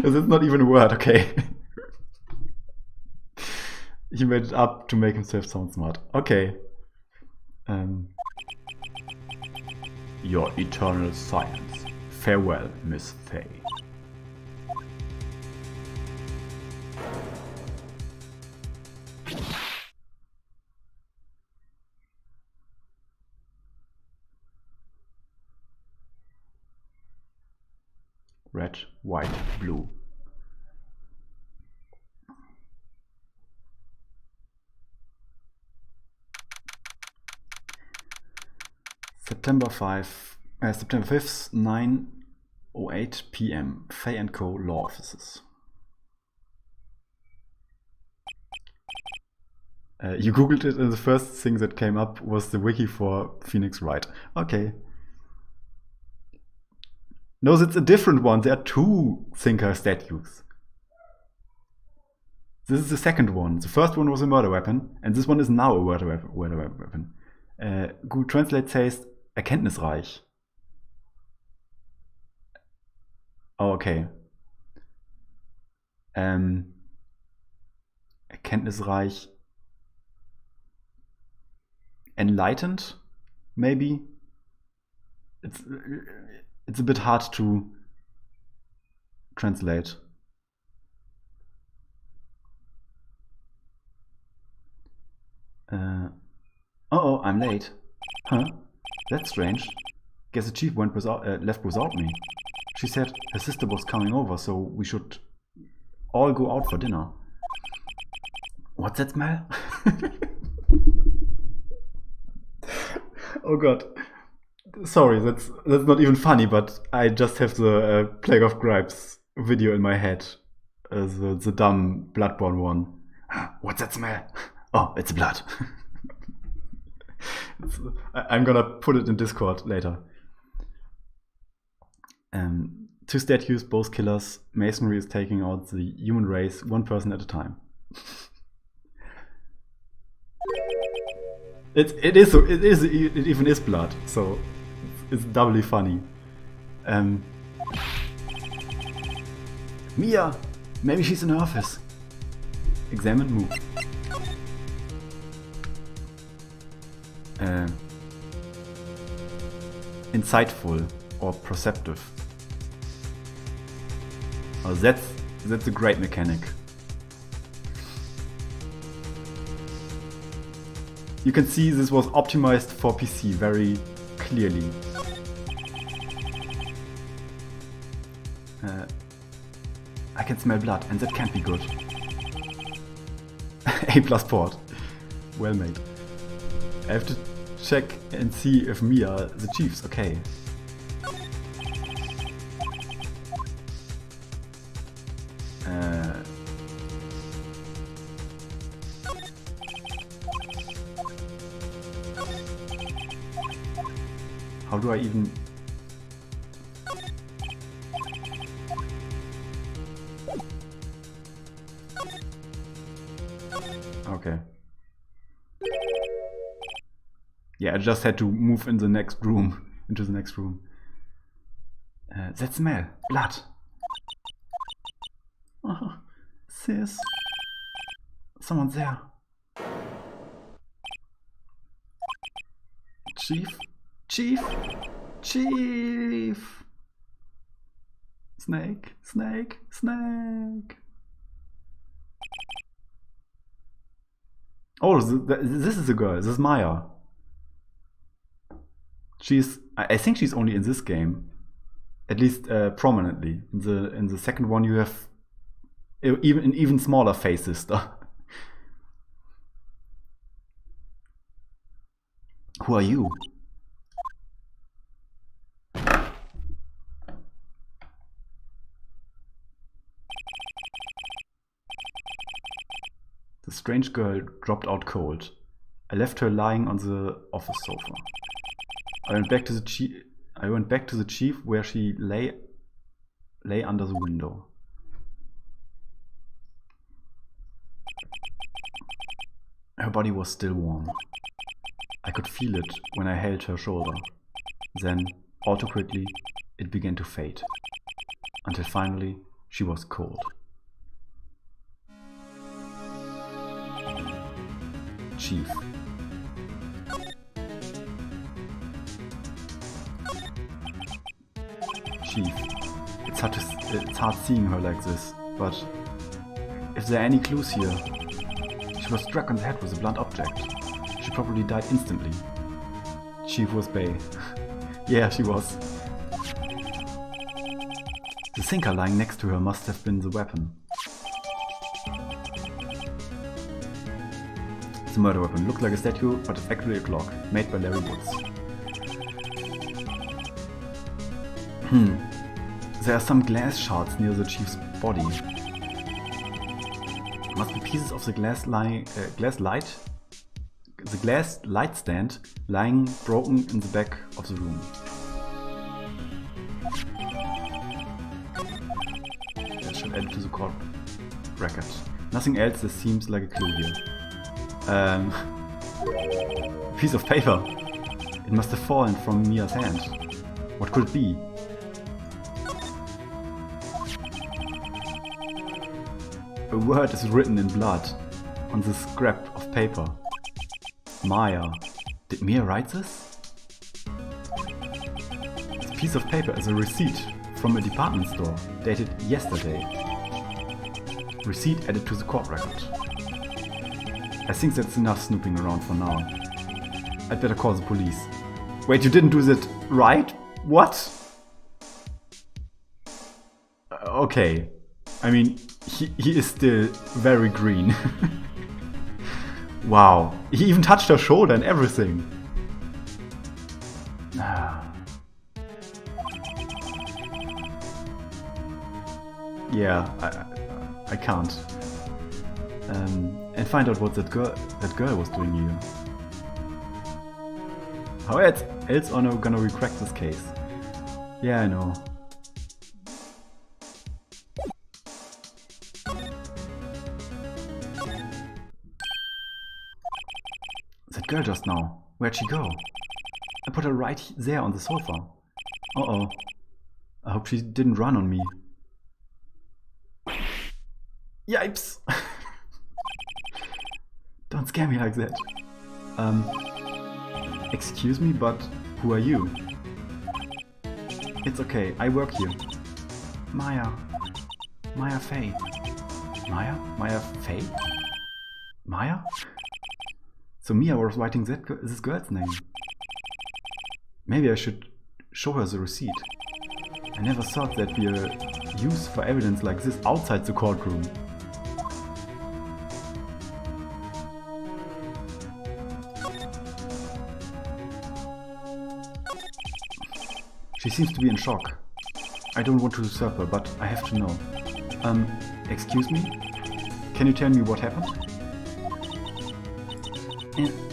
This is not even a word, okay? He made it up to make himself sound smart. Okay. Your eternal silence. Farewell, Miss Fay. Red, white, blue. September 5th, 9:08 PM. Fay & Co. Law Offices. You googled it and the first thing that came up was the wiki for Phoenix Wright. Okay. No, that's a different one. There are 2 thinker statues. This is the second one. The first one was a murder weapon, and this one is now a murder weapon. Google Translate says erkenntnisreich. Oh, okay. erkenntnisreich, enlightened, maybe. It's a bit hard to translate. Oh, I'm late. Huh? That's strange. Guess the chief went left without me. She said her sister was coming over, so we should all go out for dinner. What's that smell? Oh god. Sorry, that's not even funny, but I just have the Plague of Gripes video in my head. The dumb Bloodborne one. What's that smell? Oh, it's blood. I'm gonna put it in Discord later. Two statues, both killers. Masonry is taking out the human race, one person at a time. It even is blood, so it's doubly funny. Mia, maybe she's in her office. Examine move. Insightful or perceptive. Oh, that's a great mechanic. You can see this was optimized for PC very clearly. I can smell blood, and that can't be good. A+ port. Well made. I have to check and see if Mia, the chief's okay. How do I even... Okay. Yeah, I just had to move in the next room, into the next room. That smell, blood. Oh, sis. Someone's there. Chief? Chief? Chief! Snake, snake, snake. Oh, this is a girl. This is Maya. I think she's only in this game, at least prominently. In the second one, you have an even smaller face sister. Who are you? The strange girl dropped out cold. I left her lying on the office sofa. I went back to the chief where she lay under the window. Her body was still warm. I could feel it when I held her shoulder. Then, all too quickly, it began to fade. Until finally, she was cold. Chief. Chief. It's hard seeing her like this, but if there are any clues here, she was struck on the head with a blunt object. She probably died instantly. Chief was Bay. Yeah, she was. The sinker lying next to her must have been the weapon. It's a murder weapon. Looked like a statue, but it's actually a clock, made by Larry Woods. There are some glass shards near the chief's body. Must be pieces of the glass light stand lying broken in the back of the room. That should add to the court record. Nothing else that seems like a clue here. A piece of paper. It must have fallen from Mia's hand. What could it be? A word is written in blood. on this scrap of paper. Maya. Did Mia write this? This piece of paper is a receipt from a department store dated yesterday. Receipt added to the court record. I think that's enough snooping around for now. I'd better call the police. Wait, you didn't do that right? What? Okay. I mean, he is still very green. Wow. He even touched her shoulder and everything. Yeah, I can't. And find out what that girl was doing here. How else are we gonna recrack this case? Yeah, I know. That girl just now. Where'd she go? I put her right there on the sofa. Uh-oh. I hope she didn't run on me. Yipes! Don't scare me like that. Excuse me, but who are you? It's okay, I work here. Maya. Maya Fey. Maya? Maya Fey? Maya? So Mia was writing this girl's name. Maybe I should show her the receipt. I never thought there'd be a use for evidence like this outside the courtroom. She seems to be in shock. I don't want to disturb her, but I have to know. Excuse me? Can you tell me what happened?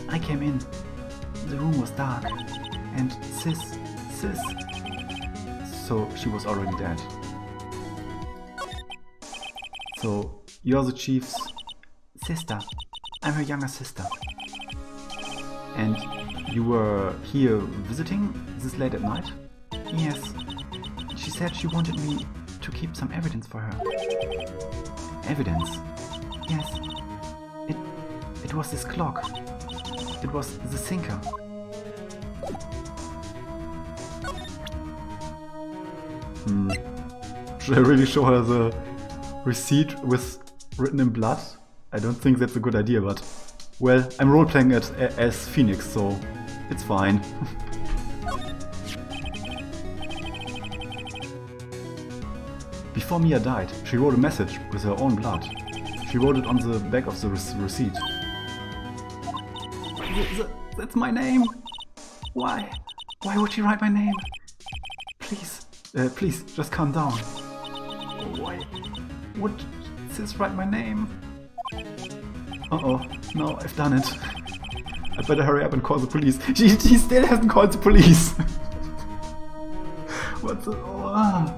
I came in. The room was dark. And sis. So she was already dead. So you're the chief's sister. I'm her younger sister. And you were here visiting this late at night? Yes. She said she wanted me to keep some evidence for her. Evidence? Yes. It was this clock. It was the sinker. Should I really show her the receipt with written in blood? I don't think that's a good idea, but well, I'm role-playing it as Phoenix, so it's fine. Before Mia died, she wrote a message with her own blood. She wrote it on the back of the receipt. That's my name! Why? Why would she write my name? Please, just calm down. Why would sis write my name? Uh-oh, no, I've done it. I better hurry up and call the police. She still hasn't called the police! What the... Oh.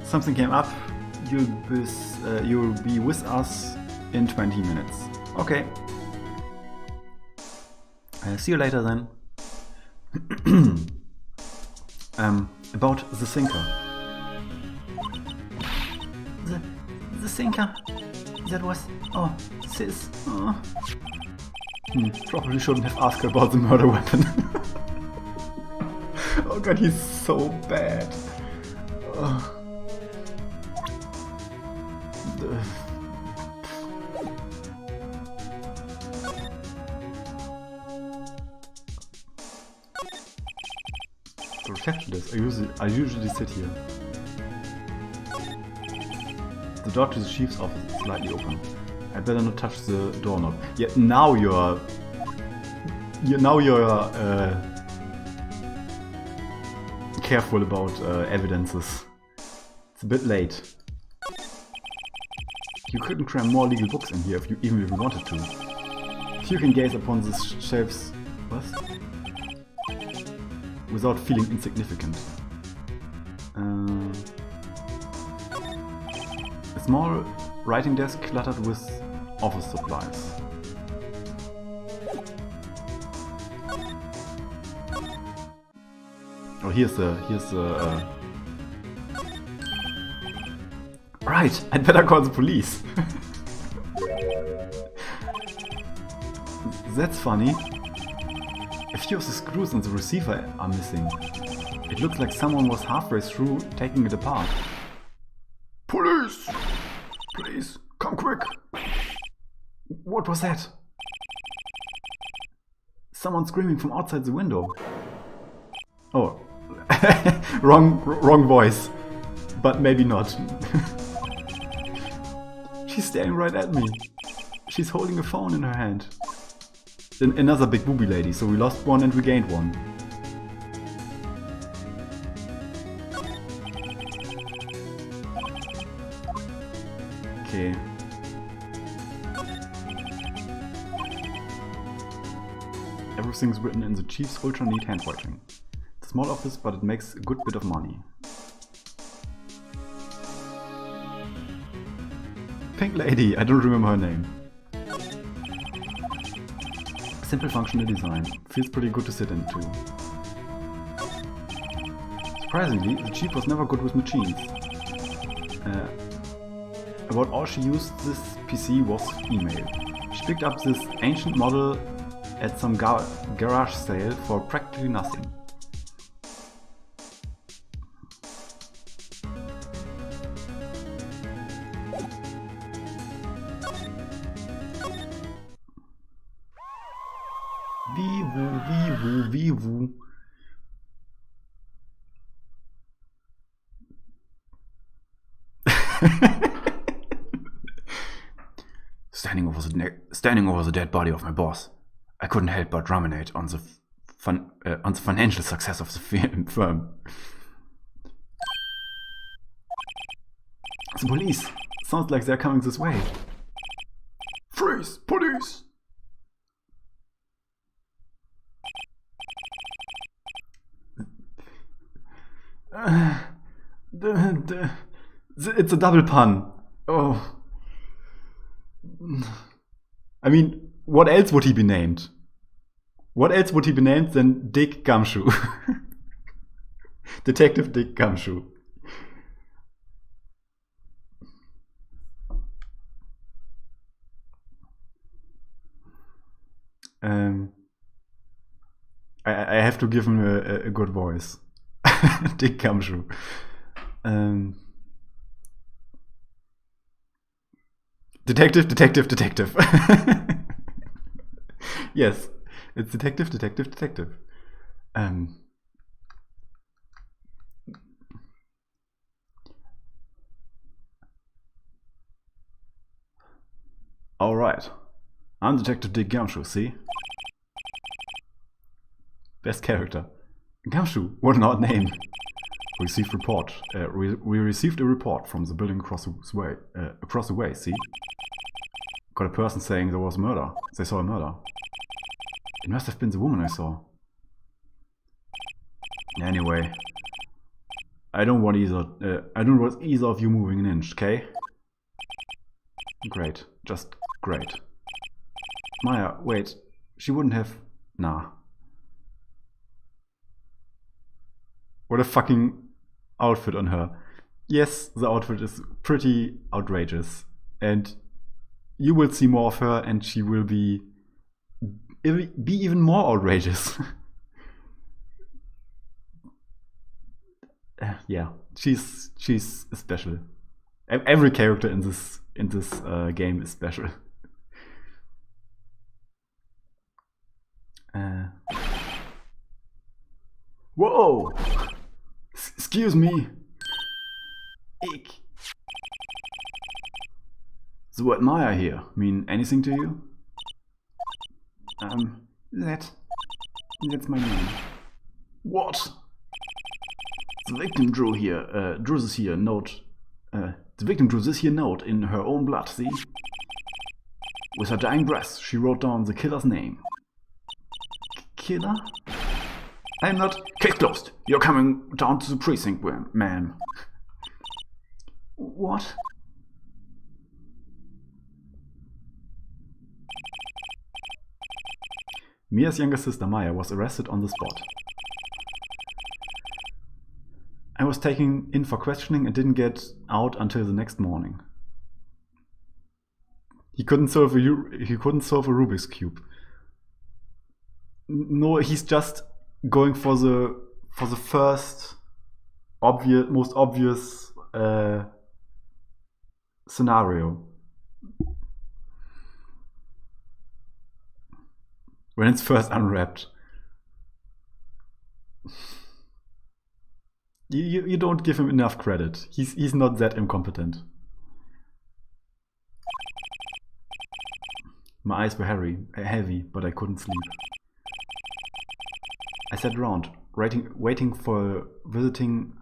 Something came up. You'll be with us in 20 minutes. Okay. See you later then. About the sinker. The sinker. That was... Oh, sis. Oh. Probably shouldn't have asked her about the murder weapon. Oh god, he's so bad. The receptionist. I usually sit here. The door to the chief's office is slightly open. I better not touch the doorknob. Yeah, now you're careful about evidences. It's a bit late. You couldn't cram more legal books in here even if you wanted to. You can gaze upon the shelves. What? without feeling insignificant. A small writing desk cluttered with office supplies. Oh, here's the Right, I'd better call the police. That's funny. A few of the screws in the receiver are missing. It looks like someone was halfway through taking it apart. Police! Please, come quick! What was that? Someone screaming from outside the window. Oh, wrong voice. But maybe not. She's staring right at me. She's holding a phone in her hand. Another big booby lady, so we lost one and we gained one. Okay. Everything's written in the chief's ultra neat handwriting. It's a small office, but it makes a good bit of money. Pink lady, I don't remember her name. Simple functional design. Feels pretty good to sit into. Surprisingly, the chief was never good with machines. About all she used this PC was email. She picked up this ancient model at some garage sale for practically nothing. Vivu. Standing over the dead body of my boss, I couldn't help but ruminate on the financial success of the firm. The police! Sounds like they're coming this way. Freeze! Police! It's a double pun. Oh. I mean, what else would he be named? What else would he be named than Dick Gumshoe? Detective Dick Gumshoe. I have to give him a good voice. Dick Gumshoe. Detective. Yes, it's detective. All right, I'm Detective Dick Gumshoe. See, best character. Gumshoe, what an odd name. Received report. We received a report from the building across the way. See, got a person saying there was a murder. They saw a murder. It must have been the woman I saw. Anyway, I don't want either of you moving an inch, okay? Great, just great. Maya, wait, she wouldn't have. Nah. What a fucking outfit on her. Yes, the outfit is pretty outrageous. And you will see more of her and she will be even more outrageous. Yeah, she's special. Every character in this game is special. Whoa! Excuse me. Eek. The word Maya here mean anything to you? That's my name. What? The victim drew this here note. The victim drew this here note in her own blood. See? With her dying breath, she wrote down the killer's name. Killer? I'm not. Case closed. You're coming down to the precinct, ma'am. What? Mia's younger sister Maya was arrested on the spot. I was taken in for questioning and didn't get out until the next morning. He couldn't solve a Rubik's Cube. No, he's just going for the first most obvious scenario. When it's first unwrapped. You don't give him enough credit. He's not that incompetent. My eyes were heavy, but I couldn't sleep. I sat around, waiting for visiting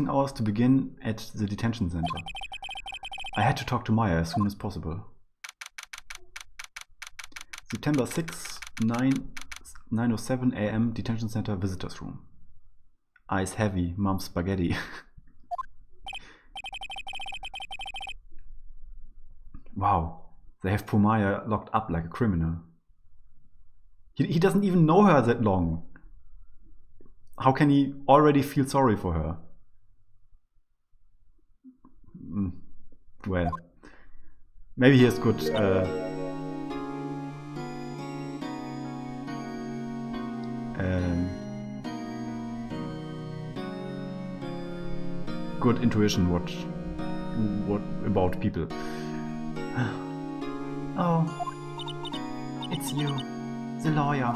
hours to begin at the detention center. I had to talk to Maya as soon as possible. September 6, 9:07 a.m. Detention Center Visitors Room. Eyes heavy, mom's spaghetti. Wow, they have poor Maya locked up like a criminal. He doesn't even know her that long. How can he already feel sorry for her? Well, maybe he has good good intuition what about people. Oh, it's you, the lawyer.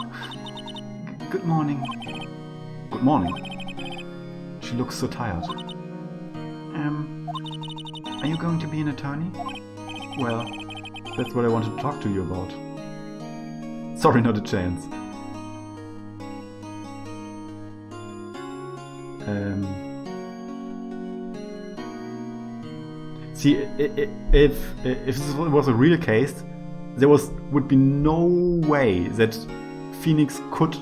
Good morning. Good morning. She looks so tired. Are you going to be an attorney? Well, that's what I wanted to talk to you about. Sorry, not a chance. See, if this was a real case, there would be no way that Phoenix could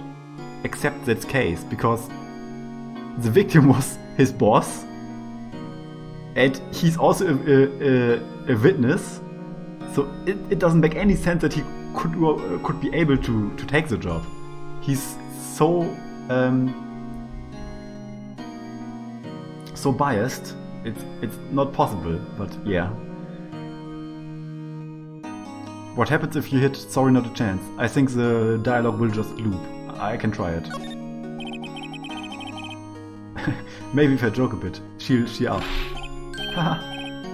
accept that case, because the victim was his boss, and he's also a witness. So it doesn't make any sense that he could be able to take the job. He's so so biased. It's not possible, but yeah. What happens if you hit sorry not a chance? I think the dialogue will just loop. I can try it. Maybe if I joke a bit, she'll cheer up. Haha,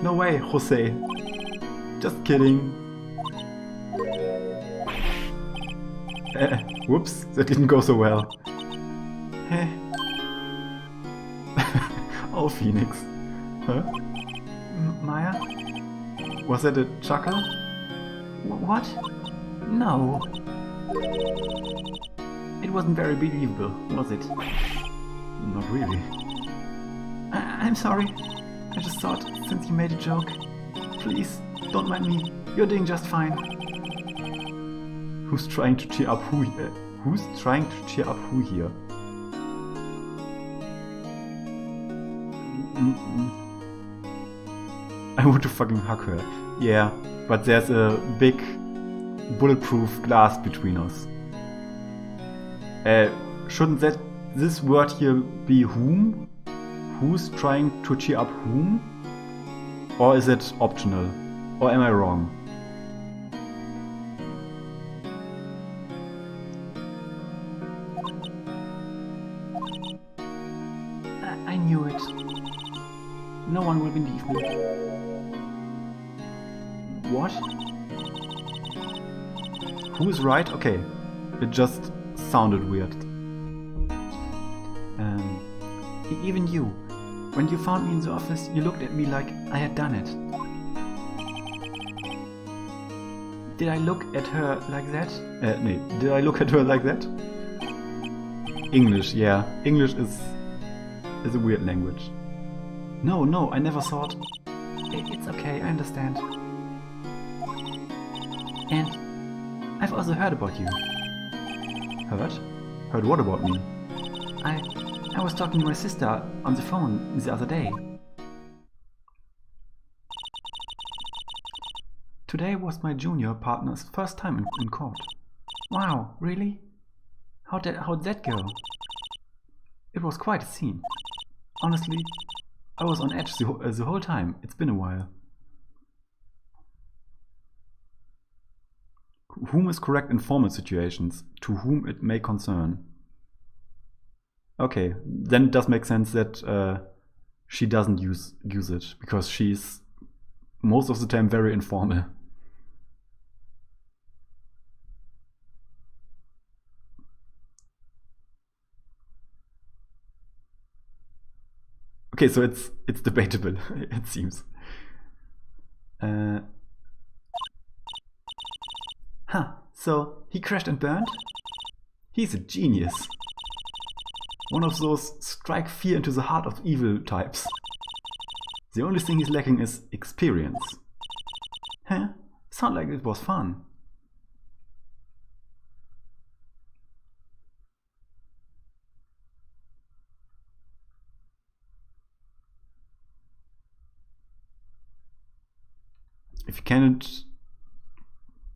no way, Jose. Just kidding. Whoops, that didn't go so well. Oh, Phoenix. Huh? Maya? Was that a chuckle? What? No. It wasn't very believable, was it? Not really. I'm sorry. I just thought, since you made a joke. Please, don't mind me. You're doing just fine. Who's trying to cheer up who here? Who's trying to cheer up who here? I want to fucking hug her. Yeah, but there's a big bulletproof glass between us. Shouldn't this word here be whom? Who's trying to cheer up whom? Or is it optional? Or am I wrong? I knew it. No one will believe me. What? Who's right? Okay, it just sounded weird. Even you. When you found me in the office, you looked at me like I had done it. Did I look at her like that? Nee, did I look at her like that? English, yeah. English is a weird language. No, I never thought. It's okay, I understand. And I've also heard about you. Heard? Heard what about me? I was talking to my sister on the phone the other day. Today was my junior partner's first time in court. Wow, really? How'd that go? It was quite a scene. Honestly, I was on edge the whole time. It's been a while. Whom is correct in formal situations, to whom it may concern. Okay, then it does make sense that she doesn't use it, because she's most of the time very informal. Okay, so it's debatable, it seems. So he crashed and burned? He's a genius. One of those strike fear into the heart of evil types. The only thing he's lacking is experience. Huh? Sound like it was fun.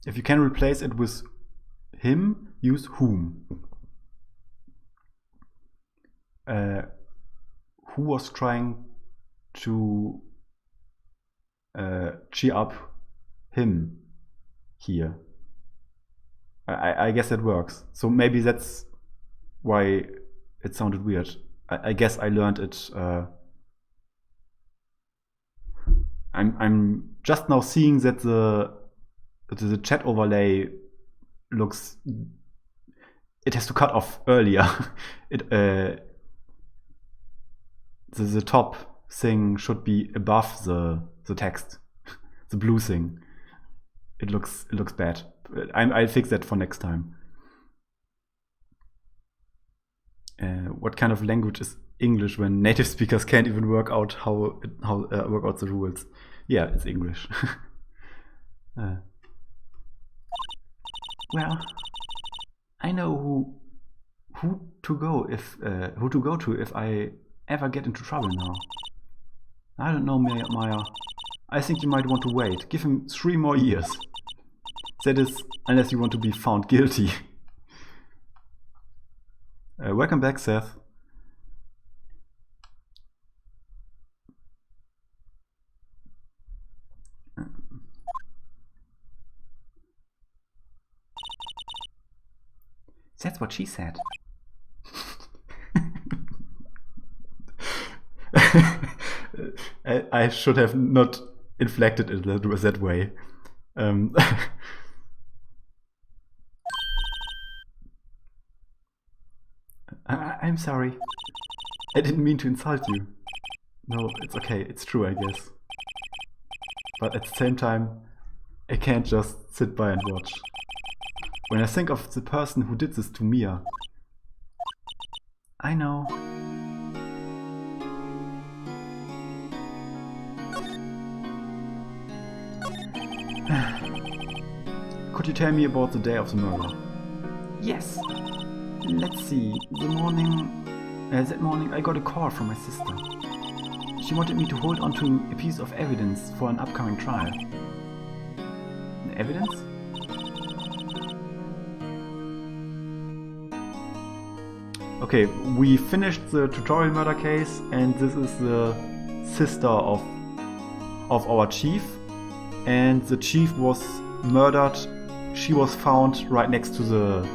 If you can replace it with him, use whom. Who was trying to cheer up him here? I guess that works. So maybe that's why it sounded weird. I guess I learned it. I'm just now seeing that the chat overlay looks. It has to cut off earlier. The top thing should be above the text, the blue thing. It looks bad. I'll fix that for next time. What kind of language is English when native speakers can't even work out how work out the rules? Yeah, it's English. Well, I know who to go to if I ever get into trouble now. I don't know, Maya. I think you might want to wait. Give him 3 more years. That is, unless you want to be found guilty. Welcome back, Seth. That's what she said. I should have not inflected it that way. I'm sorry. I didn't mean to insult you. No, it's okay. It's true, I guess. But at the same time, I can't just sit by and watch. When I think of the person who did this to Mia. I know. Could you tell me about the day of the murder? Yes. Let's see. That morning I got a call from my sister. She wanted me to hold on to a piece of evidence for an upcoming trial. Evidence? Okay, we finished the tutorial murder case, and this is the sister of our chief, and the chief was murdered. She was found right next to the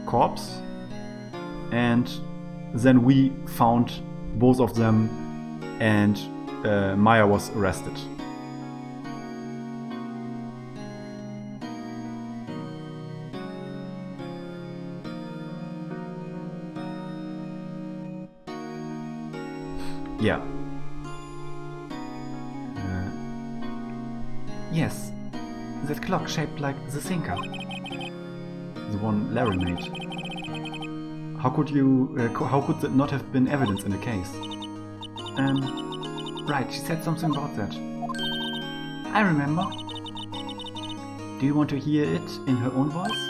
corpse, and then we found both of them, and Maya was arrested. Yeah. Yes. That clock shaped like the thinker. The one Larry made. How could that not have been evidence in the case? Right, she said something about that. I remember. Do you want to hear it in her own voice?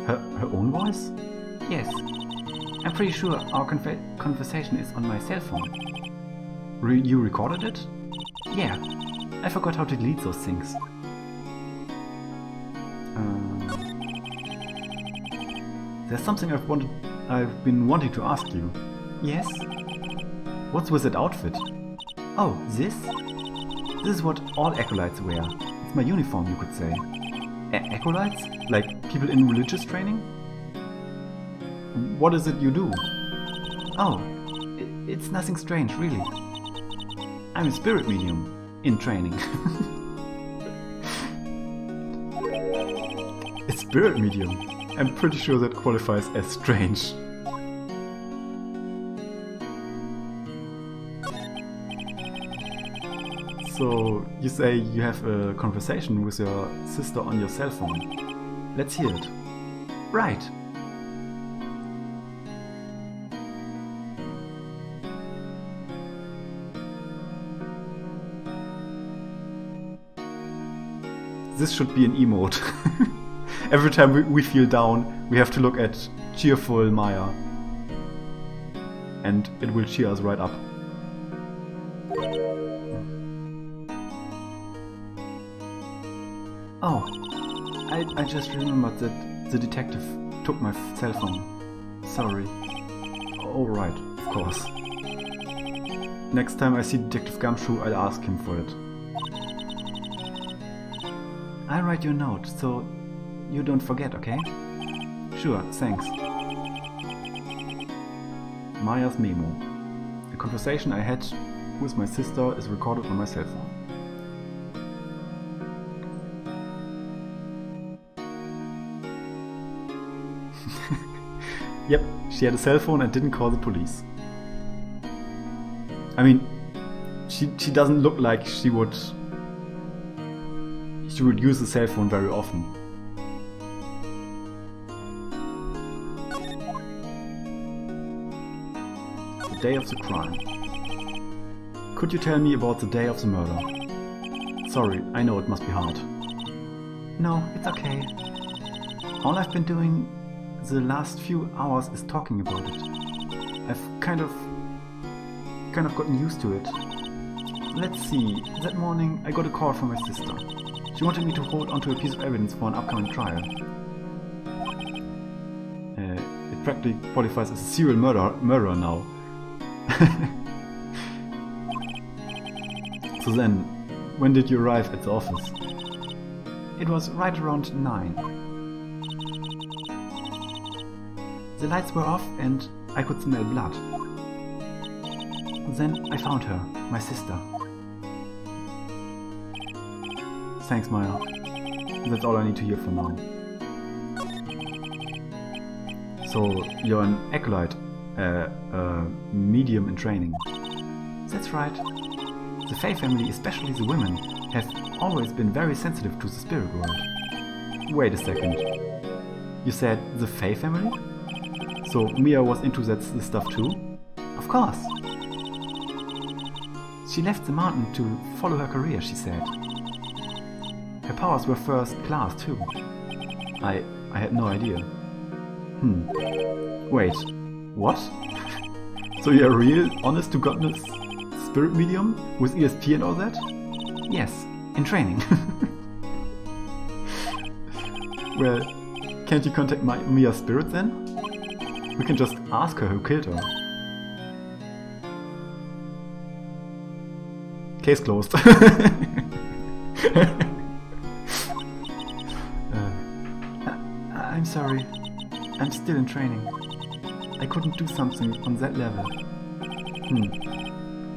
Her own voice? Yes. I'm pretty sure our conversation is on my cell phone. You recorded it? Yeah. I forgot how to delete those things. There's something I've been wanting to ask you. Yes? What's with that outfit? Oh, this? This is what all acolytes wear. It's my uniform, you could say. Acolytes? Like people in religious training? What is it you do? Oh, it's nothing strange, really. I'm a spirit medium in training. A spirit medium? I'm pretty sure that qualifies as strange. So, you say you have a conversation with your sister on your cell phone. Let's hear it. Right. This should be an emote. Every time we feel down, we have to look at cheerful Maya. And it will cheer us right up. Oh, I just remembered that the detective took my cell phone. Sorry. Oh right, of course. Next time I see Detective Gumshoe, I'll ask him for it. I'll write you a note, so you don't forget, okay? Sure, thanks. Maya's memo. The conversation I had with my sister is recorded on my cell phone. Yep, she had a cell phone and didn't call the police. I mean, she doesn't look like she would use the cell phone very often. The day of the crime. Could you tell me about the day of the murder? Sorry, I know it must be hard. No, it's okay. All I've been doing the last few hours is talking about it. I've kind of gotten used to it. Let's see, that morning I got a call from my sister. She wanted me to hold onto a piece of evidence for an upcoming trial. It practically qualifies as a serial murderer now. So then, when did you arrive at the office? It was right around 9. The lights were off and I could smell blood. Then I found her, my sister. Thanks, Maya. That's all I need to hear for now. So, you're an acolyte, a medium in training. That's right. The Fae family, especially the women, have always been very sensitive to the spirit world. Wait a second. You said the Fae family? So Mia was into that stuff too? Of course. She left the mountain to follow her career, she said. Her powers were first class too. I had no idea. Wait, what? So you're a real, honest to goodness spirit medium with ESP and all that? Yes, in training. Well, can't you contact Mia's spirit then? We can just ask her who killed her. Case closed. I'm sorry. I'm still in training. I couldn't do something on that level.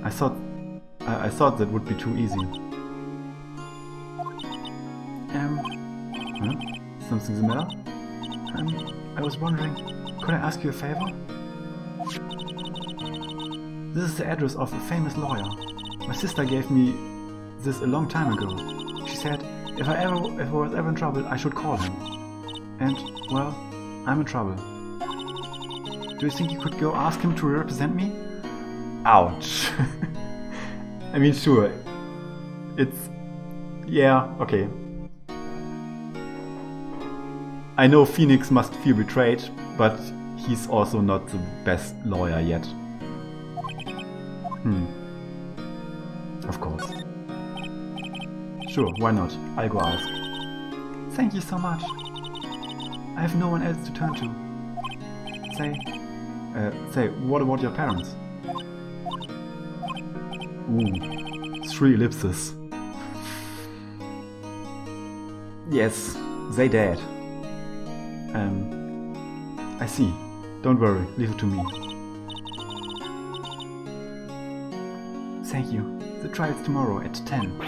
I thought that would be too easy. Something's the matter? I was wondering, could I ask you a favor? This is the address of a famous lawyer. My sister gave me this a long time ago. She said if I was ever in trouble, I should call him. And, well, I'm in trouble. Do you think you could go ask him to represent me? Ouch. I mean, sure. It's... yeah, okay. I know Phoenix must feel betrayed, but he's also not the best lawyer yet. Of course. Sure, why not? I'll go ask. Thank you so much. I have no one else to turn to. Say, what about your parents? Ooh, 3 ellipses. Yes, they dead. I see. Don't worry, leave it to me. Thank you. The trial's tomorrow at 10.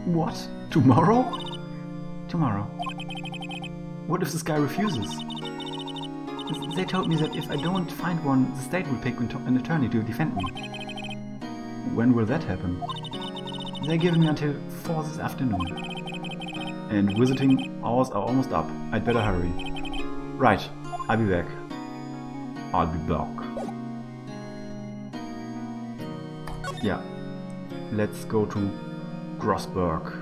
What? Tomorrow? Tomorrow. What if this guy refuses? They told me that if I don't find one, the state will pick an attorney to defend me. When will that happen? They're giving me until 4 this afternoon. And visiting hours are almost up. I'd better hurry. Right, I'll be back. I'll be back. Yeah, let's go to Grossberg.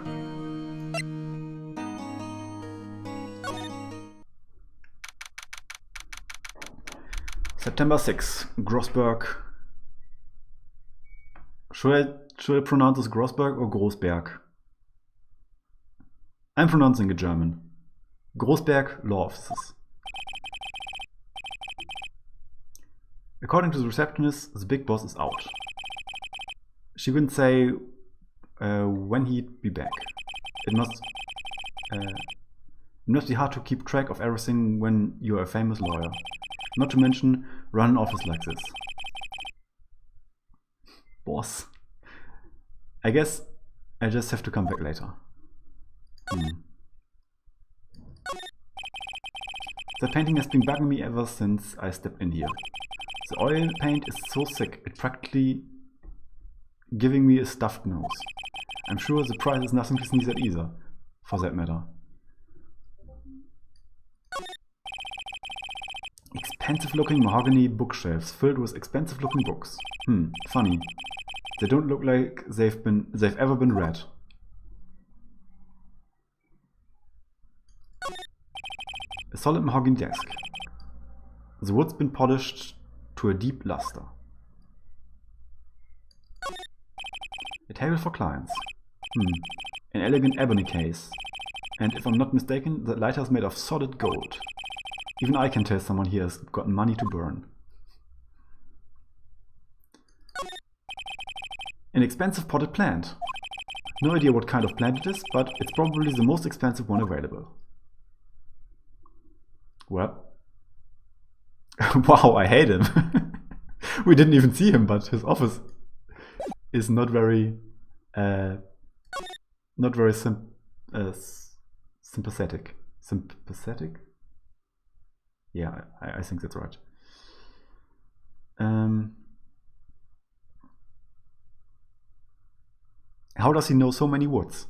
September 6, Grossberg. Should I pronounce this Grossberg or Großberg? I'm pronouncing it German. Großberg Law Offices. According to the receptionist, the big boss is out. She wouldn't say when he'd be back. It must be hard to keep track of everything when you're a famous lawyer. Not to mention run an office like this. Boss. I guess I just have to come back later. The painting has been bugging me ever since I stepped in here. The oil paint is so thick, it practically giving me a stuffed nose. I'm sure the price is nothing to sneeze at either, for that matter. Expensive looking mahogany bookshelves filled with expensive looking books. Funny. They don't look like they've ever been read. A solid mahogany desk. The wood's been polished to a deep luster. A table for clients. An elegant ebony case. And if I'm not mistaken, the lighter is made of solid gold. Even I can tell someone here has got money to burn. An expensive potted plant. No idea what kind of plant it is, but it's probably the most expensive one available. Well. Wow, I hate him. We didn't even see him, but his office is not very sympathetic. Sympathetic? Yeah, I think that's right. How does he know so many woods?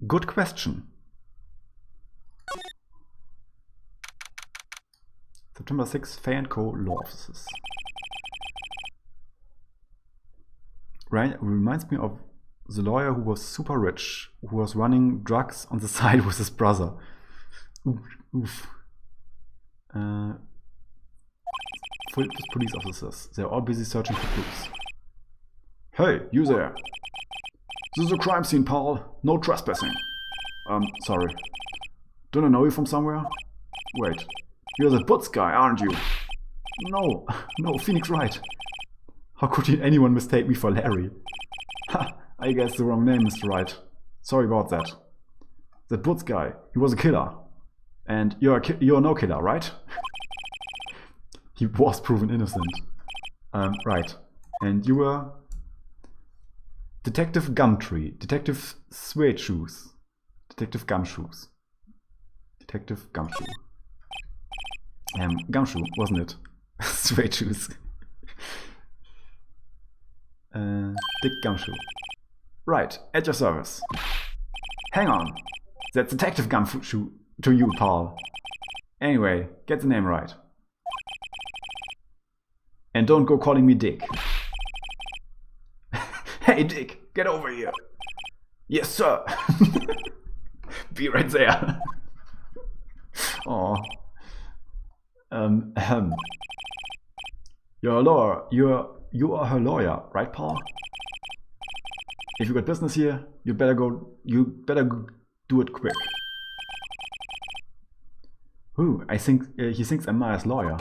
Good question. September 6, Fay & Co. Law Offices. Right, reminds me of the lawyer who was super rich, who was running drugs on the side with his brother. Oof. Filled with police officers. They're all busy searching for clues. Hey, you there. This is a crime scene, pal. No trespassing. Sorry. Don't I know you from somewhere? Wait, you're the Butz guy, aren't you? No, Phoenix Wright. How could anyone mistake me for Larry? Ha, I guess the wrong name, Mr. Wright. Sorry about that. That Butz guy, he was a killer. And you're no killer, right? He was proven innocent. Right. And you were Detective Gumtree, Detective Suede Shoes, Detective Gumshoes, Detective Gumshoe. Gumshoe, wasn't it? Suede Shoes. Dick Gumshoe. Right, at your service. Hang on. That's Detective Gumshoe to you, pal. Anyway, get the name right. And don't go calling me Dick. Hey, Dick, get over here. Yes, sir. Be right there. Oh. You're a lawyer. You are her lawyer, right, Paul? If you got business here, you better go. You better do it quick. Ooh, I think he thinks I'm Maya's lawyer.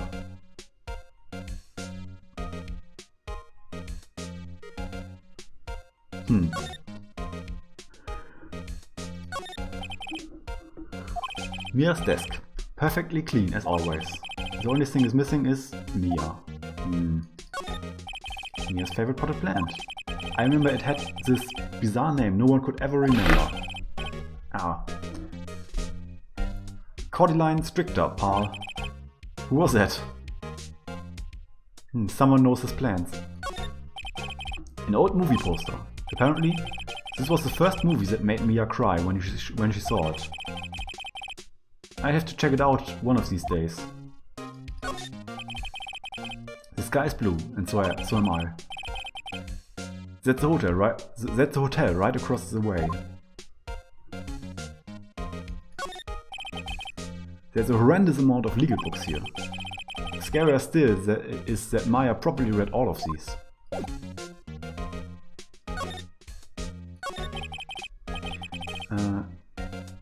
Mia's desk. Perfectly clean as always. The only thing is missing is Mia. Mia's favorite potted plant. I remember it had this bizarre name no one could ever remember. Ah. Cordyline Stricter, Paul. Who was that? Someone knows his plans. An old movie poster. Apparently, this was the first movie that made Mia cry when she saw it. I have to check it out one of these days. The sky is blue, and so am I. That's the hotel, right? That's the hotel right across the way. There's a horrendous amount of legal books here. Scarier still is that Maya probably read all of these.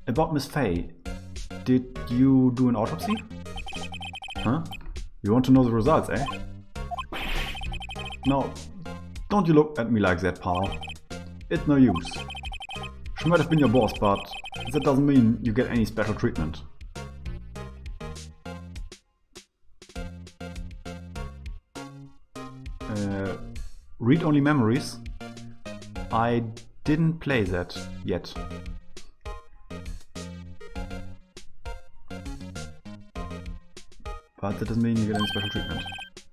About Miss Fay, did you do an autopsy? Huh? You want to know the results, eh? No, don't you look at me like that, pal. It's no use. She might have been your boss, but that doesn't mean you get any special treatment. Read-only memories? I didn't play that yet. But that doesn't mean you get any special treatment.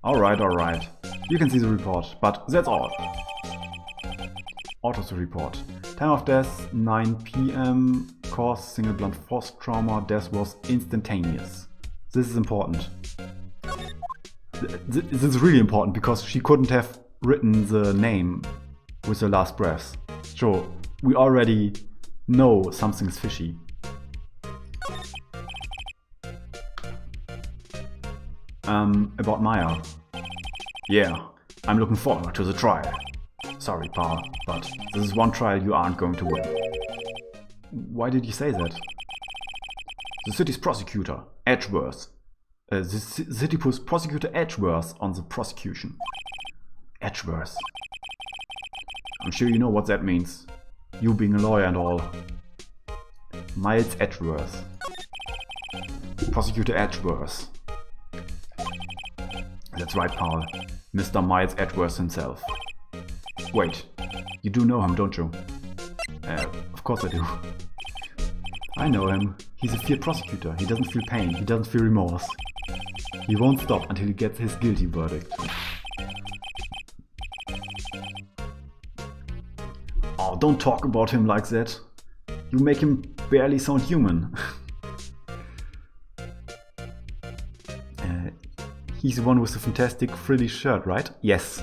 Alright. You can see the report, but that's all. Autopsy report. Time of death 9 PM. Cause single blunt force trauma. Death was instantaneous. This is important. This is really important because she couldn't have written the name with her last breath. So we already know something's fishy. About Maya. Yeah, I'm looking forward to the trial. Sorry, Pa, but this is one trial you aren't going to win. Why did you say that? The city's prosecutor, Edgeworth. The city puts prosecutor Edgeworth on the prosecution. Edgeworth. I'm sure you know what that means. You being a lawyer and all. Miles Edgeworth. Prosecutor Edgeworth. That's right, Paul. Mr. Miles Edgeworth himself. Wait, you do know him, don't you? Of course I do. I know him. He's a field prosecutor. He doesn't feel pain. He doesn't feel remorse. He won't stop until he gets his guilty verdict. Oh, don't talk about him like that. You make him barely sound human. He's the one with the fantastic frilly shirt, right? Yes,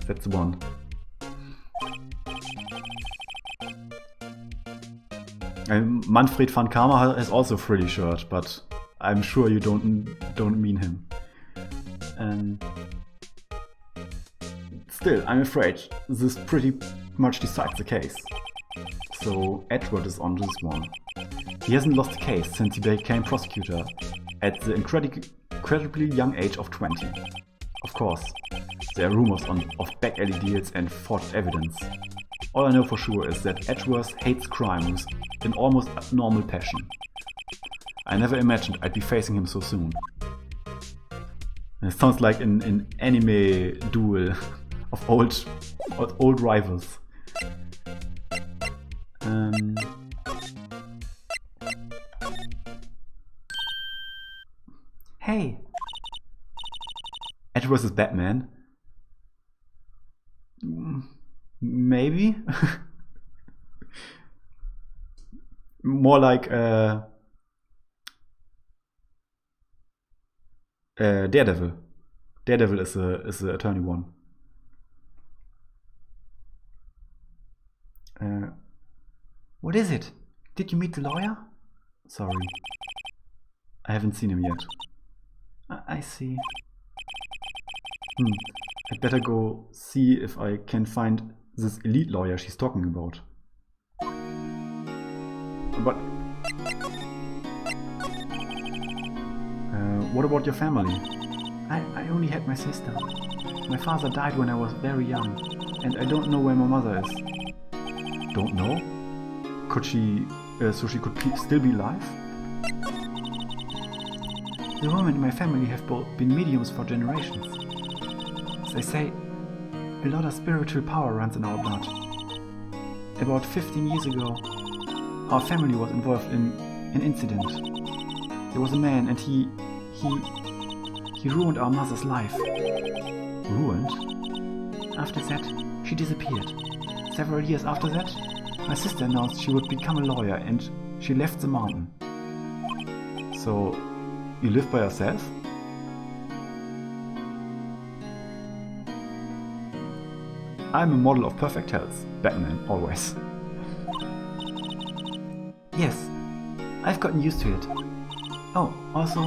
that's the one. Manfred van Kamer has also a frilly shirt, but I'm sure you don't mean him. Still, I'm afraid this pretty much decides the case. So Edward is on this one. He hasn't lost a case since he became prosecutor at the incredibly young age of 20. Of course, there are rumors of back alley deals and forged evidence. All I know for sure is that Edgeworth hates crime with an almost abnormal passion. I never imagined I'd be facing him so soon. It sounds like an anime duel of old rivals. Hey! Edgeworth is Batman. Maybe? More like Daredevil. Daredevil is the attorney one. What is it? Did you meet the lawyer? Sorry. I haven't seen him yet. I see. I'd better go see if I can find this elite lawyer she's talking about. But what about your family? I only had my sister. My father died when I was very young, and I don't know where my mother is. Don't know? Could she... so she could still be alive? The women in my family have both been mediums for generations. They say a lot of spiritual power runs in our blood. About 15 years ago, our family was involved in an incident. There was a man and he ruined our mother's life. Ruined? After that, she disappeared. Several years after that, my sister announced she would become a lawyer and she left the mountain. So, you live by yourself? I'm a model of perfect health. Batman, always. Yes, I've gotten used to it. Oh, also,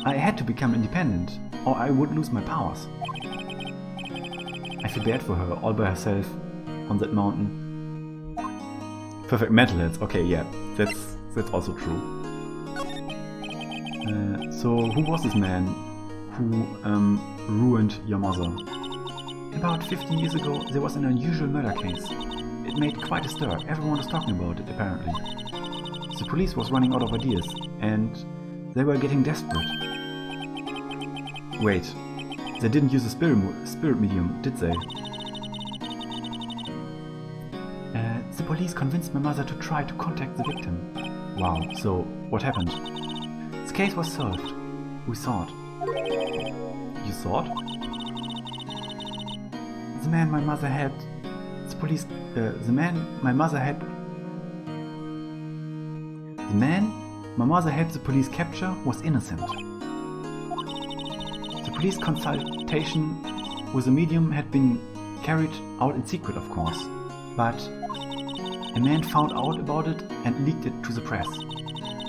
I had to become independent, or I would lose my powers. I feel bad for her, all by herself, on that mountain. Perfect mental health, okay, yeah, that's also true. So, who was this man who ruined your mother? About 15 years ago, there was an unusual murder case. It made quite a stir. Everyone was talking about it, apparently. The police was running out of ideas, and they were getting desperate. Wait, they didn't use a spirit medium, did they? The police convinced my mother to try to contact the victim. Wow, so what happened? The case was solved. We saw it. You saw it? The man my mother had... The police... The man my mother helped the police capture was innocent. The police consultation with the medium had been carried out in secret, of course, but a man found out about it and leaked it to the press.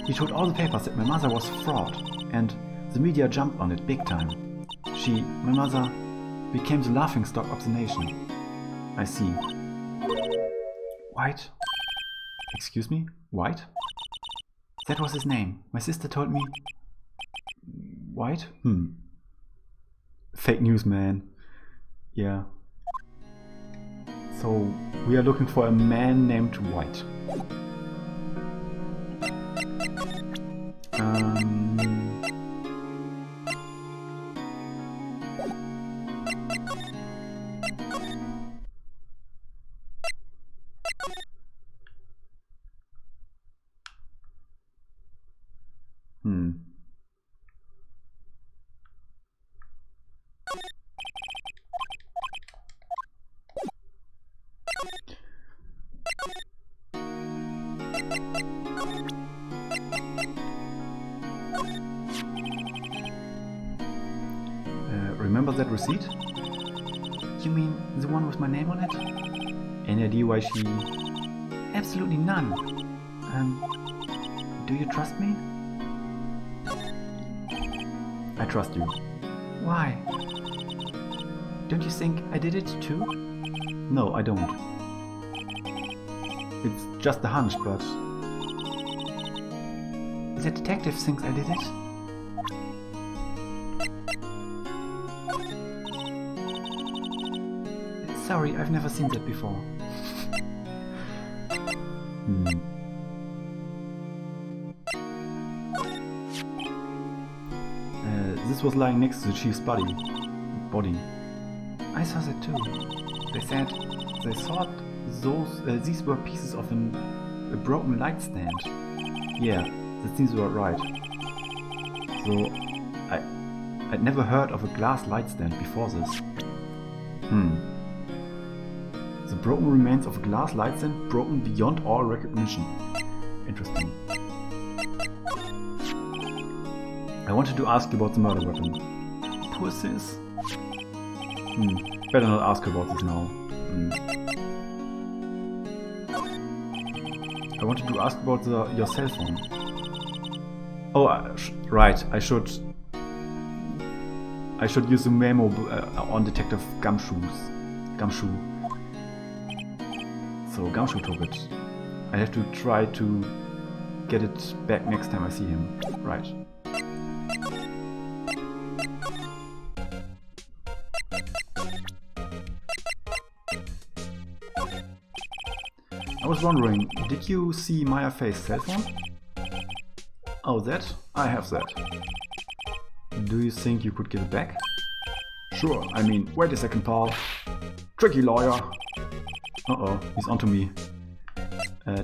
He told all the papers that my mother was fraud, and the media jumped on it big time. My mother, became the laughingstock of the nation. I see. White? Excuse me? White? That was his name. My sister told me... White? Fake news, man. Yeah. So, we are looking for a man named White. Remember that receipt? You mean the one with my name on it? Any idea why she... Absolutely none. Do you trust me? I trust you. Why? Don't you think I did it too? No, I don't. It's just a hunch, but... The detective thinks I did it. Sorry, I've never seen that before. This was lying next to the chief's body. I saw that too. They said they thought these were pieces of a broken light stand. Yeah, that seems about right. So, I'd never heard of a glass light stand before this. The broken remains of a glass light stand broken beyond all recognition. Interesting. I wanted to ask you about the murder weapon. Poor sis. Better not ask her about this now. I wanted to ask about your cell phone. Oh, right. I should use the memo on Detective Gumshoe. So Gumshoe took it. I have to try to get it back next time I see him. Right. I was wondering, did you see Maya Faye's cell phone? Oh, that? I have that. Do you think you could give it back? Sure, I mean, wait a second, pal. Tricky lawyer. Uh-oh, he's onto me.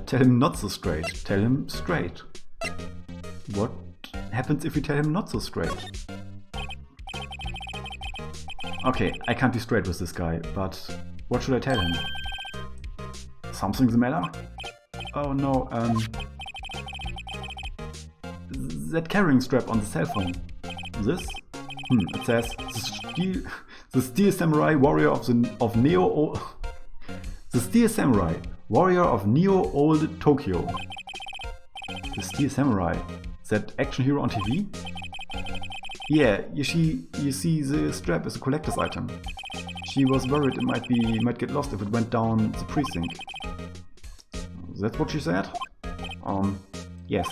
Tell him not so straight. Tell him straight. What happens if you tell him not so straight? Okay, I can't be straight with this guy, but what should I tell him? Something's the matter? Oh no, that carrying strap on the cell phone. This? It says the Steel Samurai Warrior of Neo. The Steel Samurai Warrior of Neo Old Tokyo. The Steel Samurai. Is that action hero on TV? Yeah, you see, the strap is a collector's item. She was worried it might get lost if it went down the precinct. That's what she said? Yes.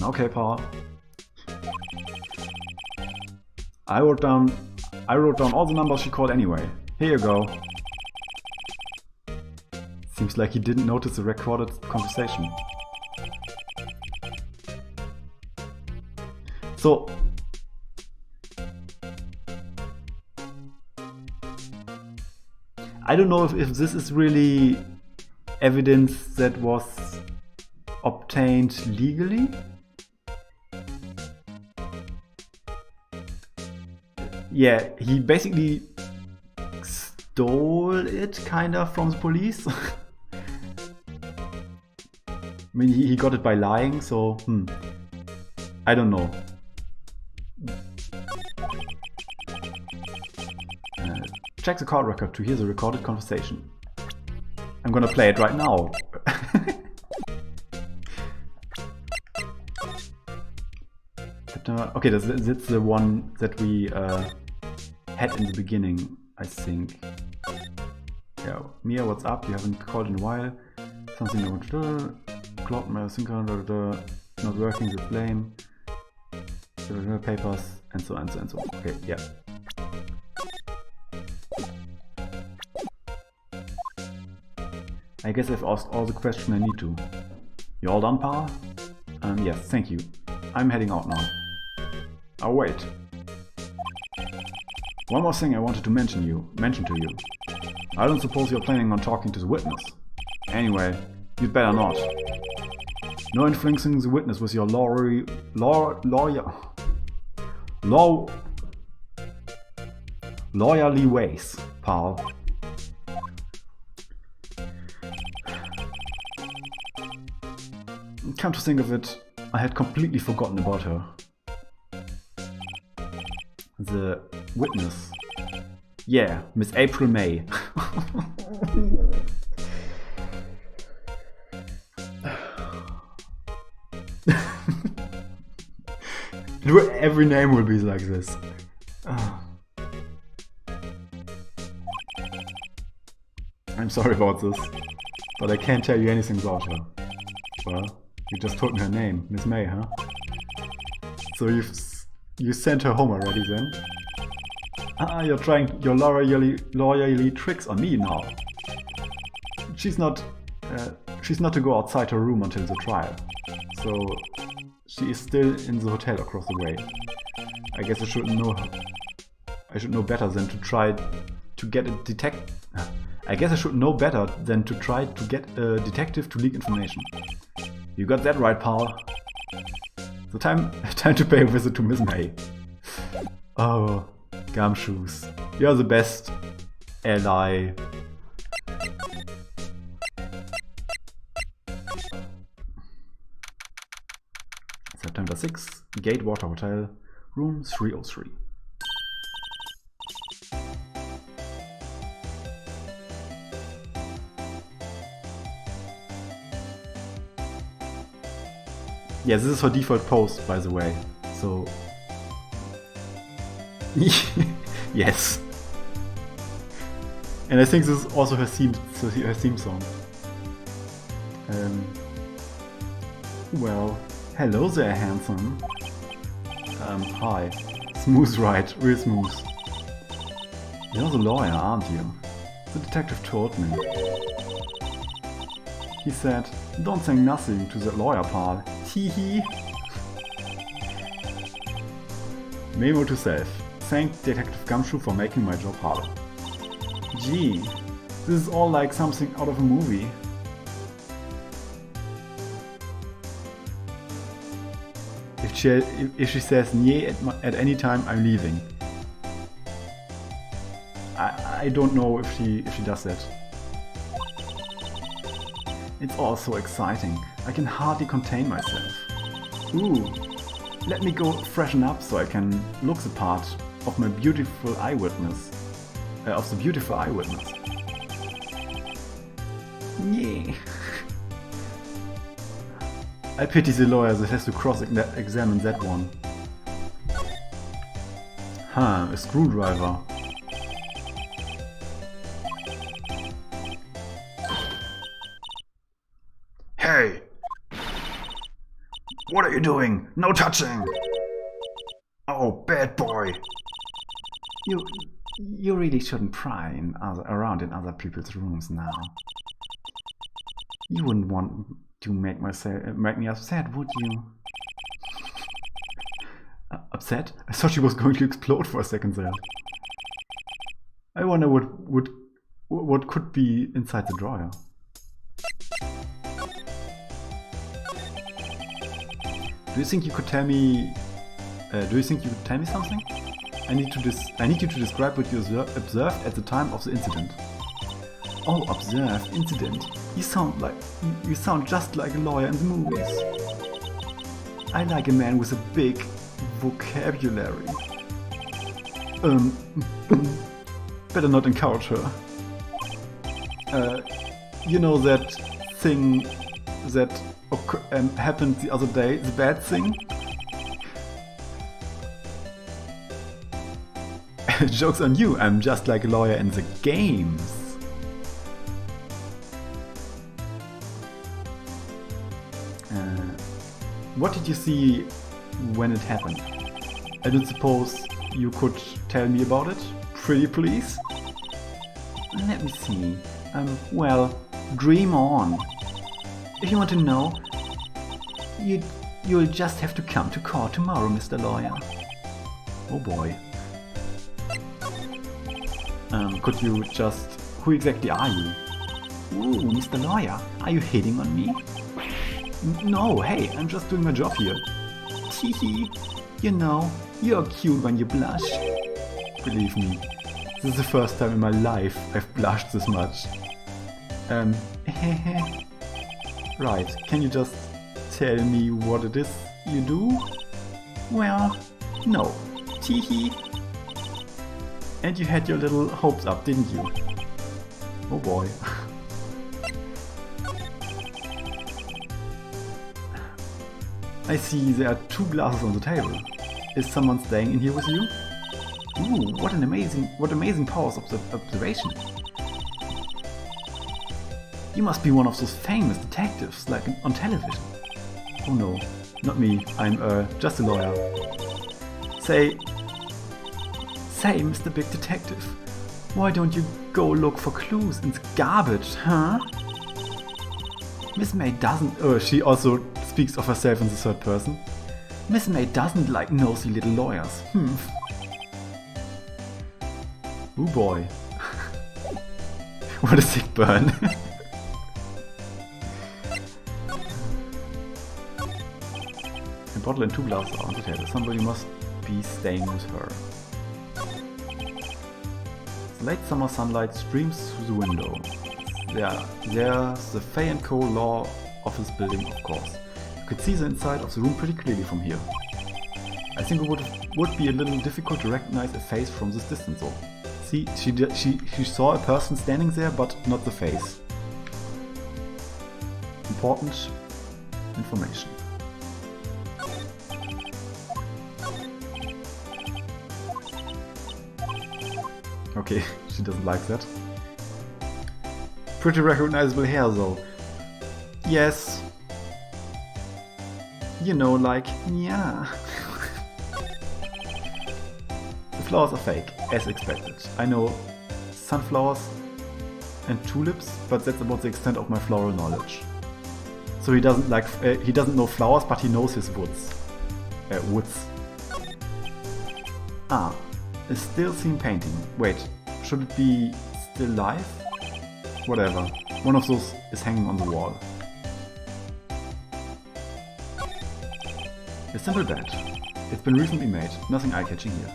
Okay, pal. I wrote down all the numbers she called anyway. Here you go. Seems like he didn't notice the recorded conversation. So I don't know if this is really evidence that was obtained legally. Yeah, he basically stole it kinda from the police. I mean, he got it by lying, so I don't know. Check the call record to hear the recorded conversation. I'm gonna play it right now. Okay, that's the one that we had in the beginning, I think. Yeah, Mia, what's up? You haven't called in a while. Something I want to do. Cloud mail, synchron, not working, the blame. Papers, and so on, and so on. Okay, yeah. I guess I've asked all the questions I need to. You all done, pal? Yes, thank you. I'm heading out now. Oh, wait. One more thing I wanted to mention to you. I don't suppose you're planning on talking to the witness. Anyway, you'd better not. No influencing the witness with your lawyerly ways, pal. Come to think of it, I had completely forgotten about her. The witness. Yeah, Miss April May. Every name will be like this. I'm sorry about this, but I can't tell you anything about her. Well, you just told me her name, Miss May, huh? So you sent her home already then? You're trying your lawyerly tricks on me now. She's not to go outside her room until the trial. So she is still in the hotel across the way. I guess I should know better than to try to get a detective to leak information. You got that right, pal. So time to pay a visit to Miss May. Oh, Gumshoes, you're the best ally. September 6, Gatewater Hotel, room 303. Yeah, this is her default pose, by the way. So... yes. And I think this is also her theme song. Well, hello there, handsome. Hi. Smooth, right? Real smooth. You're the lawyer, aren't you? The detective told me. He said, don't say nothing to that lawyer, pal. Hee. Memo to self. Thank Detective Gumshoe for making my job harder. Gee, this is all like something out of a movie. If she says "nee" at any time, I'm leaving. I don't know if she does that. It's all so exciting. I can hardly contain myself. Ooh, let me go freshen up so I can look the part of my beautiful eyewitness. Of the beautiful eyewitness. Yeah. I pity the lawyer that has to cross-examine that one. Huh, a screwdriver. Hey! What are you doing? No touching! Oh, bad boy! You really shouldn't pry around in other people's rooms now. You wouldn't want to make me upset, would you? Upset? I thought she was going to explode for a second there. I wonder what could be inside the drawer. Do you think you could tell me? Something? I need you to describe what you observed at the time of the incident. Oh, observed incident. You sound just like a lawyer in the movies. I like a man with a big vocabulary. Better not encourage her. You know that thing that happened the other day, the bad thing? Joke's on you, I'm just like a lawyer in the games. What did you see when it happened? I don't suppose you could tell me about it? Pretty please? Let me see. Well, dream on. If you want to know, you'll just have to come to court tomorrow, Mr. Lawyer. Oh boy. Could you just... Who exactly are you? Ooh, Mr. Lawyer, are you hitting on me? No, hey, I'm just doing my job here. Teehee, you know, you're cute when you blush. Believe me, this is the first time in my life I've blushed this much. Right, can you just tell me what it is you do? Well, no. Teehee. And you had your little hopes up, didn't you? Oh boy. I see there are 2 glasses on the table. Is someone staying in here with you? Ooh, what amazing powers of observation. You must be one of those famous detectives, like on television. Oh no, not me. I'm just a lawyer. Say, Mr. Big Detective, why don't you go look for clues in the garbage, huh? Miss May doesn't... she also speaks of herself in the third person. Miss May doesn't like nosy little lawyers. Oh boy. What a sick burn. A bottle and 2 glasses are on the table. Somebody must be staying with her. The late summer sunlight streams through the window. There's the Fay & Co. Law Office building, of course. You could see the inside of the room pretty clearly from here. I think it would be a little difficult to recognize a face from this distance though. See, she saw a person standing there, but not the face. Important information. Okay, she doesn't like that. Pretty recognizable hair though. Yes. You know, like, yeah. The flowers are fake, as expected. I know sunflowers and tulips, but that's about the extent of my floral knowledge. So he doesn't like, he doesn't know flowers, but he knows his woods. Woods. Ah, a still scene painting. Wait, should it be still life? Whatever. One of those is hanging on the wall. A simple bed. It's been recently made. Nothing eye-catching here.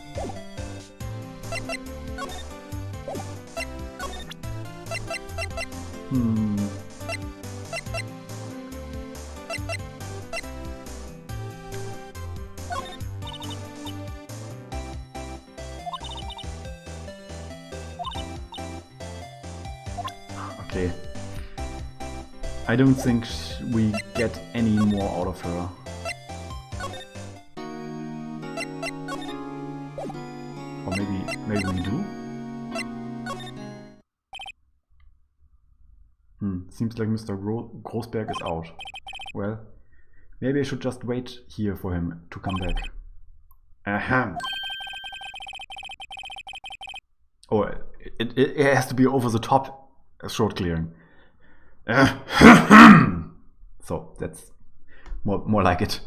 Okay. I don't think we get any more out of her. Or maybe we do? Seems like Mr. Grossberg is out. Well, maybe I should just wait here for him to come back. Ahem. Oh, it has to be over the top throat clearing. So that's more like it.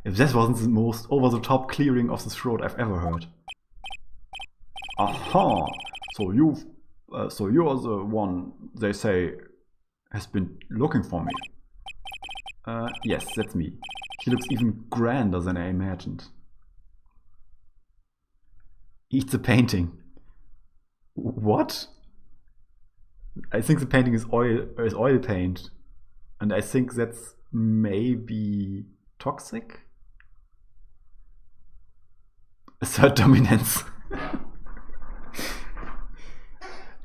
If this wasn't the most over the top clearing of the throat I've ever heard. Aha! So you're the one they say has been looking for me. Yes, that's me. He looks even grander than I imagined. Eat the painting. What? I think the painting is oil paint, and I think that's maybe toxic. Assert dominance.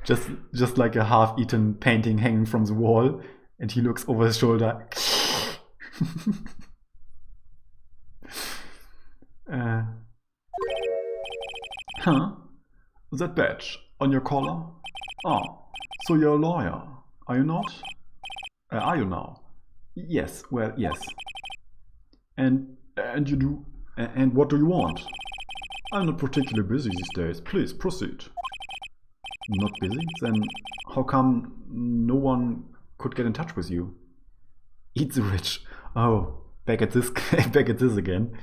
Just like a half-eaten painting hanging from the wall, and he looks over his shoulder. Huh? That badge on your collar? Oh, so you're a lawyer, are you not? Are you now? Yes, well, yes. And you do. And what do you want? I'm not particularly busy these days. Please proceed. Not busy? Then how come no one could get in touch with you? Eat the rich. Oh, back at this again.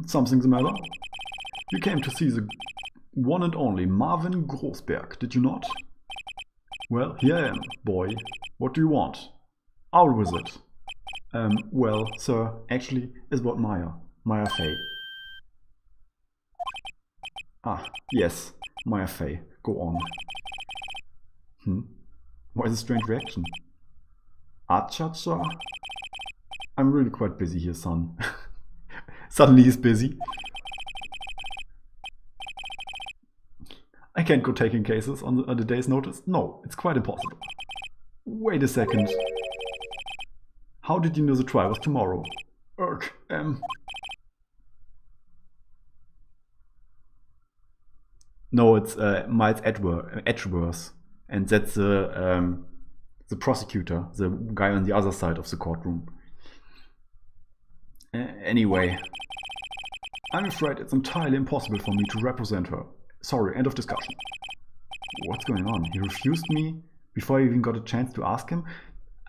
Something's the matter? You came to see the one and only Marvin Grossberg, did you not? Well, here I am, boy. What do you want? Owl wizard. Well, sir, actually, it's about Maya Fey. Ah, yes, Maya Fey. Go on. Why the strange reaction? Acha-cha? I'm really quite busy here, son. Suddenly he's busy. I can't go taking cases on the day's notice. No, it's quite impossible. Wait a second. How did you know the trial was tomorrow? No, it's Miles Edgeworth, and that's the prosecutor, the guy on the other side of the courtroom. Anyway, I'm afraid it's entirely impossible for me to represent her. Sorry, end of discussion. What's going on? He refused me before I even got a chance to ask him?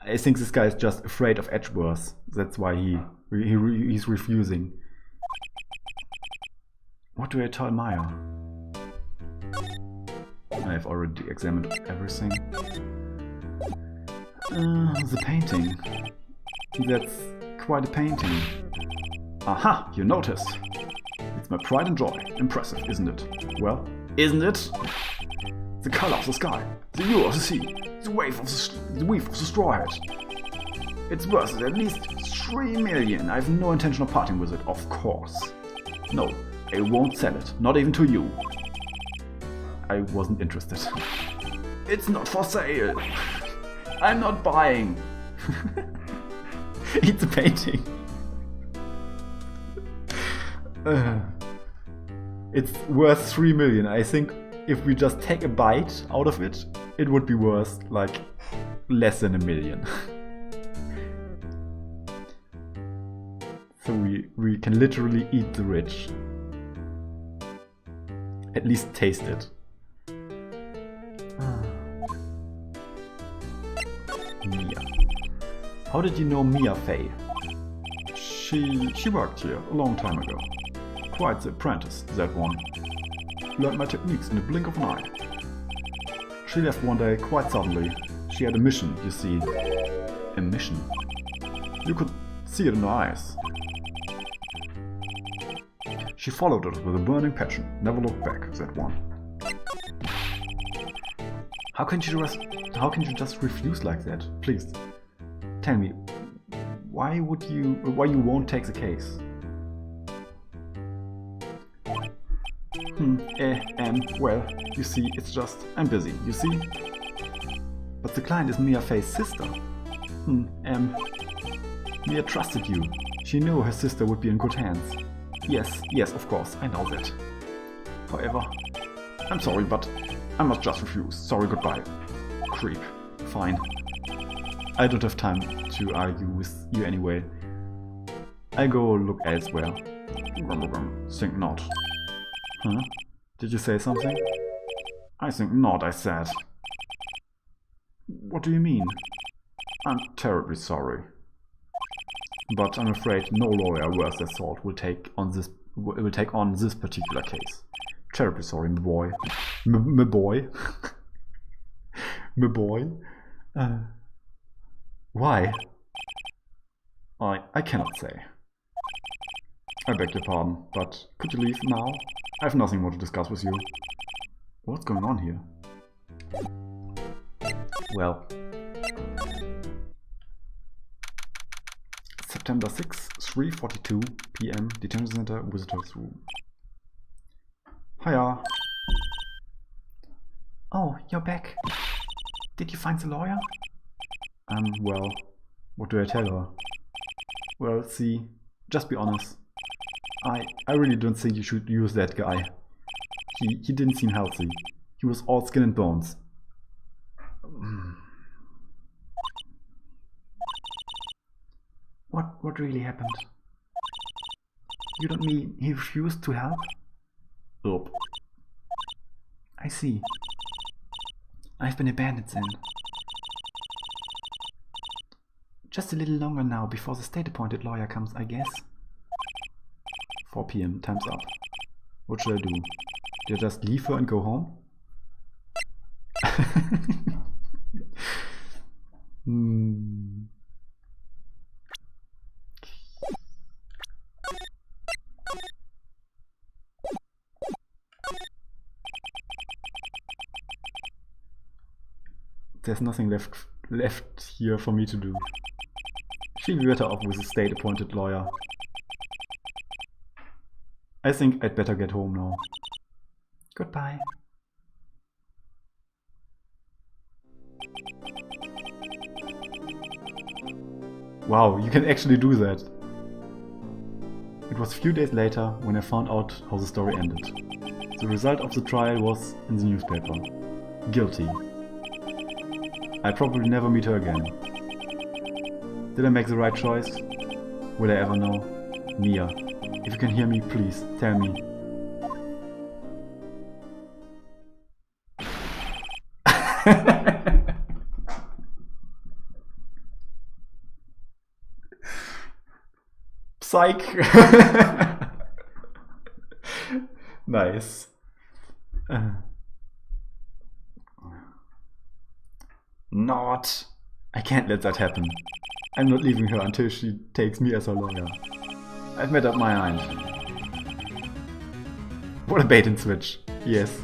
I think this guy is just afraid of Edgeworth. That's why he's refusing. What do I tell Maya? I've already examined everything. The painting. That's quite a painting. Aha, you noticed. It's my pride and joy. Impressive, isn't it? Well, isn't it? The color of the sky, the hue of the sea, the weave of the straw hat. It's worth at least 3 million. I have no intention of parting with it, of course. No, I won't sell it, not even to you. I wasn't interested. It's not for sale. I'm not buying. Eat the painting. It's worth 3 million. I think if we just take a bite out of it, it would be worth like less than 1 million. So we can literally eat the rich. At least taste it. Mia. How did you know Mia Fey? She worked here a long time ago. Quite the apprentice, that one. Learned my techniques in the blink of an eye. She left one day quite suddenly. She had a mission, you see. A mission? You could see it in her eyes. She followed it with a burning passion, never looked back, that one. How can you just refuse like that? Please, tell me, why you won't take the case? Well, you see, it's just, I'm busy, you see? But the client is Mia Fey's sister. Mia trusted you. She knew her sister would be in good hands. Yes, of course, I know that. However, I'm sorry, but I must just refuse. Sorry, goodbye. Creep. Fine. I don't have time to argue with you anyway. I go look elsewhere. Think not. Huh? Did you say something? I think not, I said. What do you mean? I'm terribly sorry. But I'm afraid no lawyer worth their salt will take on this particular case. Terribly sorry, my boy. My boy. My boy. Why? I cannot say. I beg your pardon, but could you leave now? I have nothing more to discuss with you. What's going on here? Well, September 6, 3:42 p.m. Detention Center, Visitors Room. Hiya. Oh, you're back. Did you find the lawyer? Well, what do I tell her? Well, see, just be honest. I really don't think you should use that guy. He didn't seem healthy. He was all skin and bones. What really happened? You don't mean he refused to help? Nope. I see. I've been abandoned then. Just a little longer now before the state-appointed lawyer comes, I guess. 4 p.m. Time's up. What should I do? Do I just leave her and go home? There's nothing left here for me to do. She'll be better off with a state-appointed lawyer. I think I'd better get home now. Goodbye. Wow, you can actually do that. It was a few days later when I found out how the story ended. The result of the trial was in the newspaper. Guilty. I'll probably never meet her again. Did I make the right choice? Will I ever know? Mia, if you can hear me, please tell me. Psych! Nice. Not. I can't let that happen. I'm not leaving her until she takes me as her lawyer. I've made up my mind. What a bait and switch. Yes.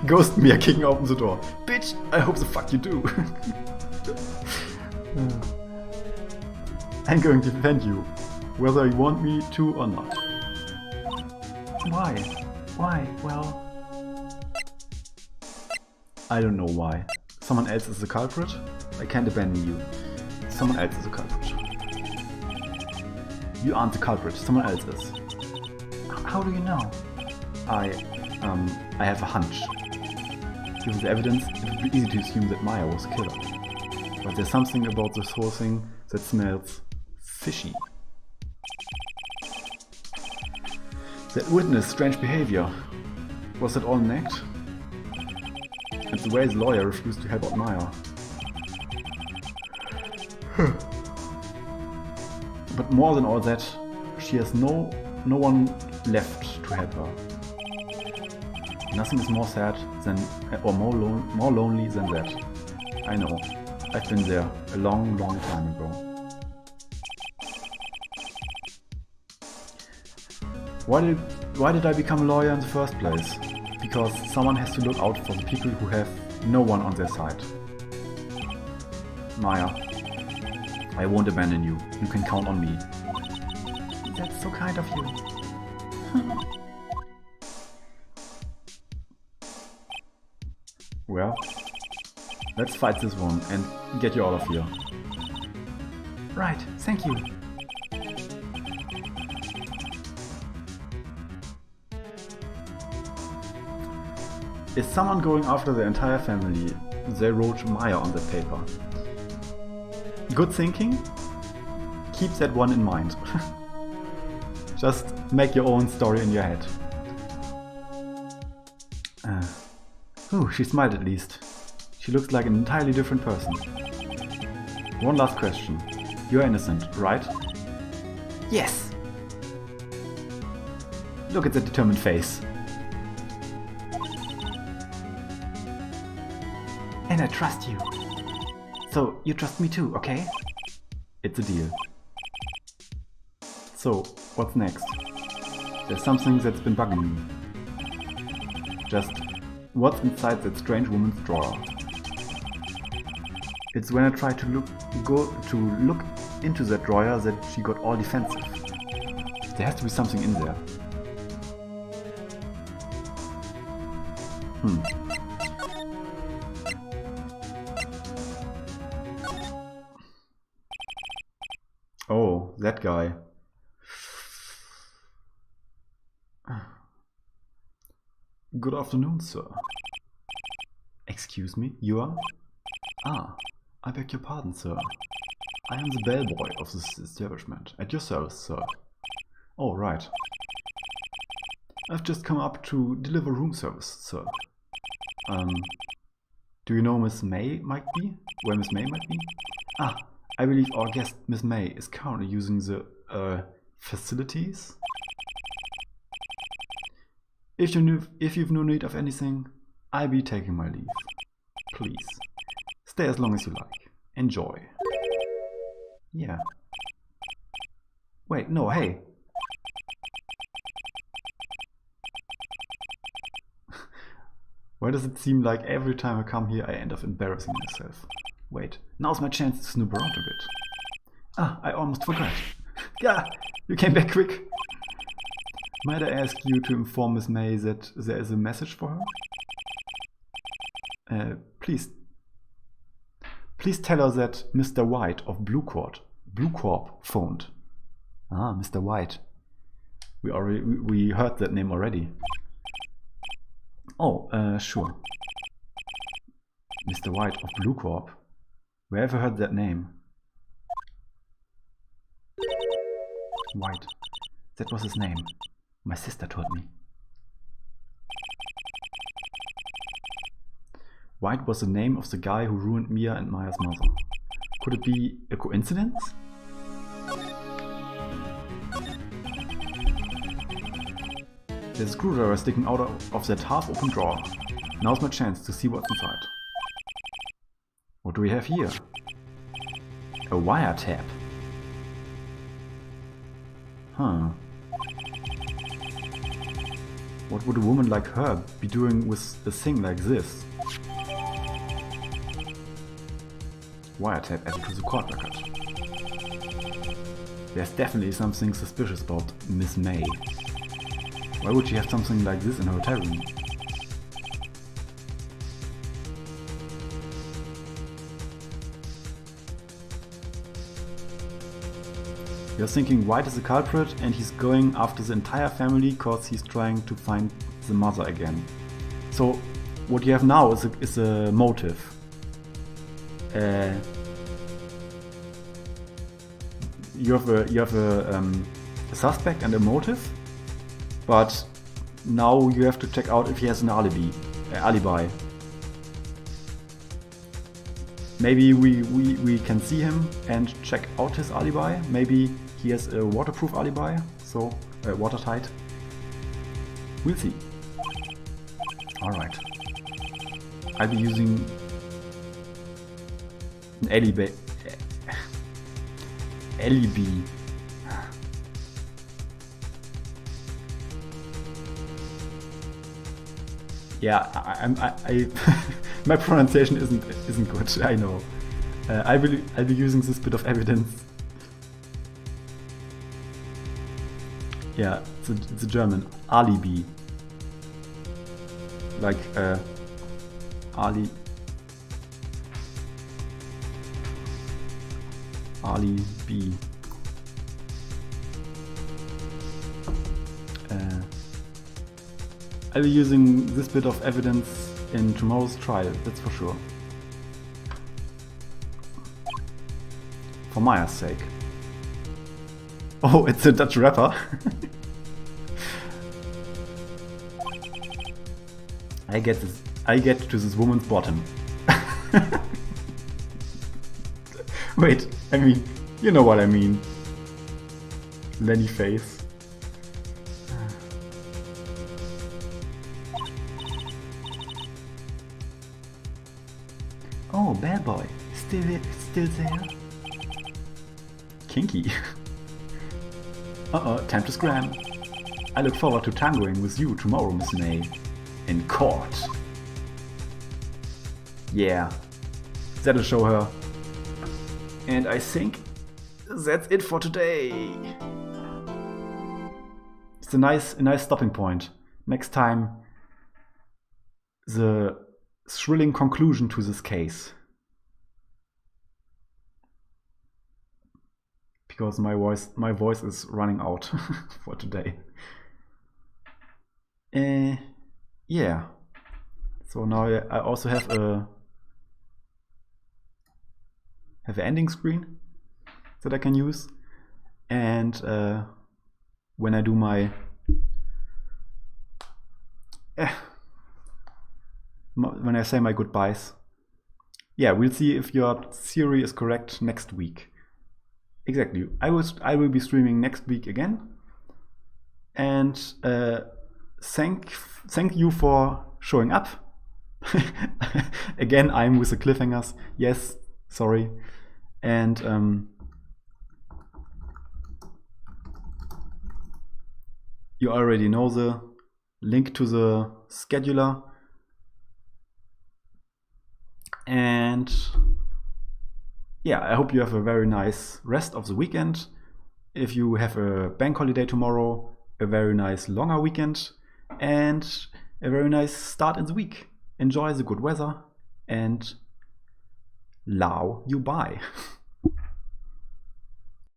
Ghost Mia kicking open the door. Bitch, I hope the fuck you do. I'm going to defend you, whether you want me to or not. Why? Why? Well... I don't know why. Someone else is the culprit? I can't abandon you. Someone else is the culprit. You aren't the culprit, someone else is. How do you know? I have a hunch. Given the evidence, it would be easy to assume that Maya was the killer. But there's something about this whole thing that smells fishy. That witness strange behavior. Was that all an act? And the way the lawyer refused to help out Maya. But more than all that, she has no one left to help her. Nothing is more sad than, or more lonely than that. I know. I've been there a long time ago. Why did I become a lawyer in the first place? Because someone has to look out for the people who have no one on their side. Maya, I won't abandon you. You can count on me. That's so kind of you. Well, let's fight this one and get you out of here. Right, thank you. Is someone going after the entire family? They wrote Maya on the paper. Good thinking? Keep that one in mind. Just make your own story in your head. She smiled at least. She looks like an entirely different person. One last question. You're innocent, right? Yes! Look at that determined face. And I trust you. So, you trust me too, okay? It's a deal. So, what's next? There's something that's been bugging me. Just what's inside that strange woman's drawer? It's when I tried to look into that drawer that she got all defensive. There has to be something in there. Oh, that guy. Good afternoon, sir. Excuse me, you are? Ah, I beg your pardon, sir. I am the bellboy of this establishment. At your service, sir. Oh, right. I've just come up to deliver room service, sir. Do you know Miss May might be? Where Miss May might be? Ah, I believe our guest, Miss May, is currently using the, facilities? If you've no need of anything, I'll be taking my leave. Please, stay as long as you like. Enjoy. Yeah. Wait, no, hey. Why does it seem like every time I come here I end up embarrassing myself? Wait, now's my chance to snoop around a bit. Ah, I almost forgot. Yeah, you came back quick. Might I ask you to inform Miss May that there is a message for her? Please tell her that Mr. White of Blue Corp phoned. Ah, Mr. White. We heard that name already. Oh, sure. Mr. White of Blue Corp. Where have I heard that name? White. That was his name. My sister told me. White was the name of the guy who ruined Mia and Maya's mother. Could it be a coincidence? There's a screwdriver sticking out of that half-open drawer. Now's my chance to see what's inside. What do we have here? A wiretap. Huh. What would a woman like her be doing with a thing like this? Wiretap added to the court record. There's definitely something suspicious about Miss May. Why would she have something like this in her hotel room? You're thinking Wright is the culprit and he's going after the entire family because he's trying to find the mother again. So what you have now is a motive. You have a suspect and a motive, but now you have to check out if he has an alibi. Maybe we can see him and check out his alibi. Maybe he has a waterproof alibi, so watertight. We'll see. Alright. I'll be using an alibi. Yeah, I my pronunciation isn't good. I know. I'll be using this bit of evidence. Yeah, it's a German alibi. Like alibi. I'll be using this bit of evidence in tomorrow's trial, that's for sure. For Maya's sake. Oh, it's a Dutch rapper. I get to this woman's bottom. Wait, I mean, you know what I mean. Lenny face. Oh, bad boy, still there? Kinky. Time to scram. I look forward to tangoing with you tomorrow, Miss May. In court. Yeah, that'll show her. And I think that's it for today. It's a nice stopping point. Next time, the thrilling conclusion to this case. Because my voice is running out for today. Yeah. So now I also have an ending screen that I can use, and when I do my when I say my goodbyes, yeah, we'll see if your theory is correct next week. Exactly. I will be streaming next week again, and thank you for showing up. Again, I'm with the cliffhangers. Yes, sorry, and you already know the link to the scheduler. And yeah, I hope you have a very nice rest of the weekend. If you have a bank holiday tomorrow, a very nice longer weekend, and a very nice start in the week. Enjoy the good weather, and Lao you bye.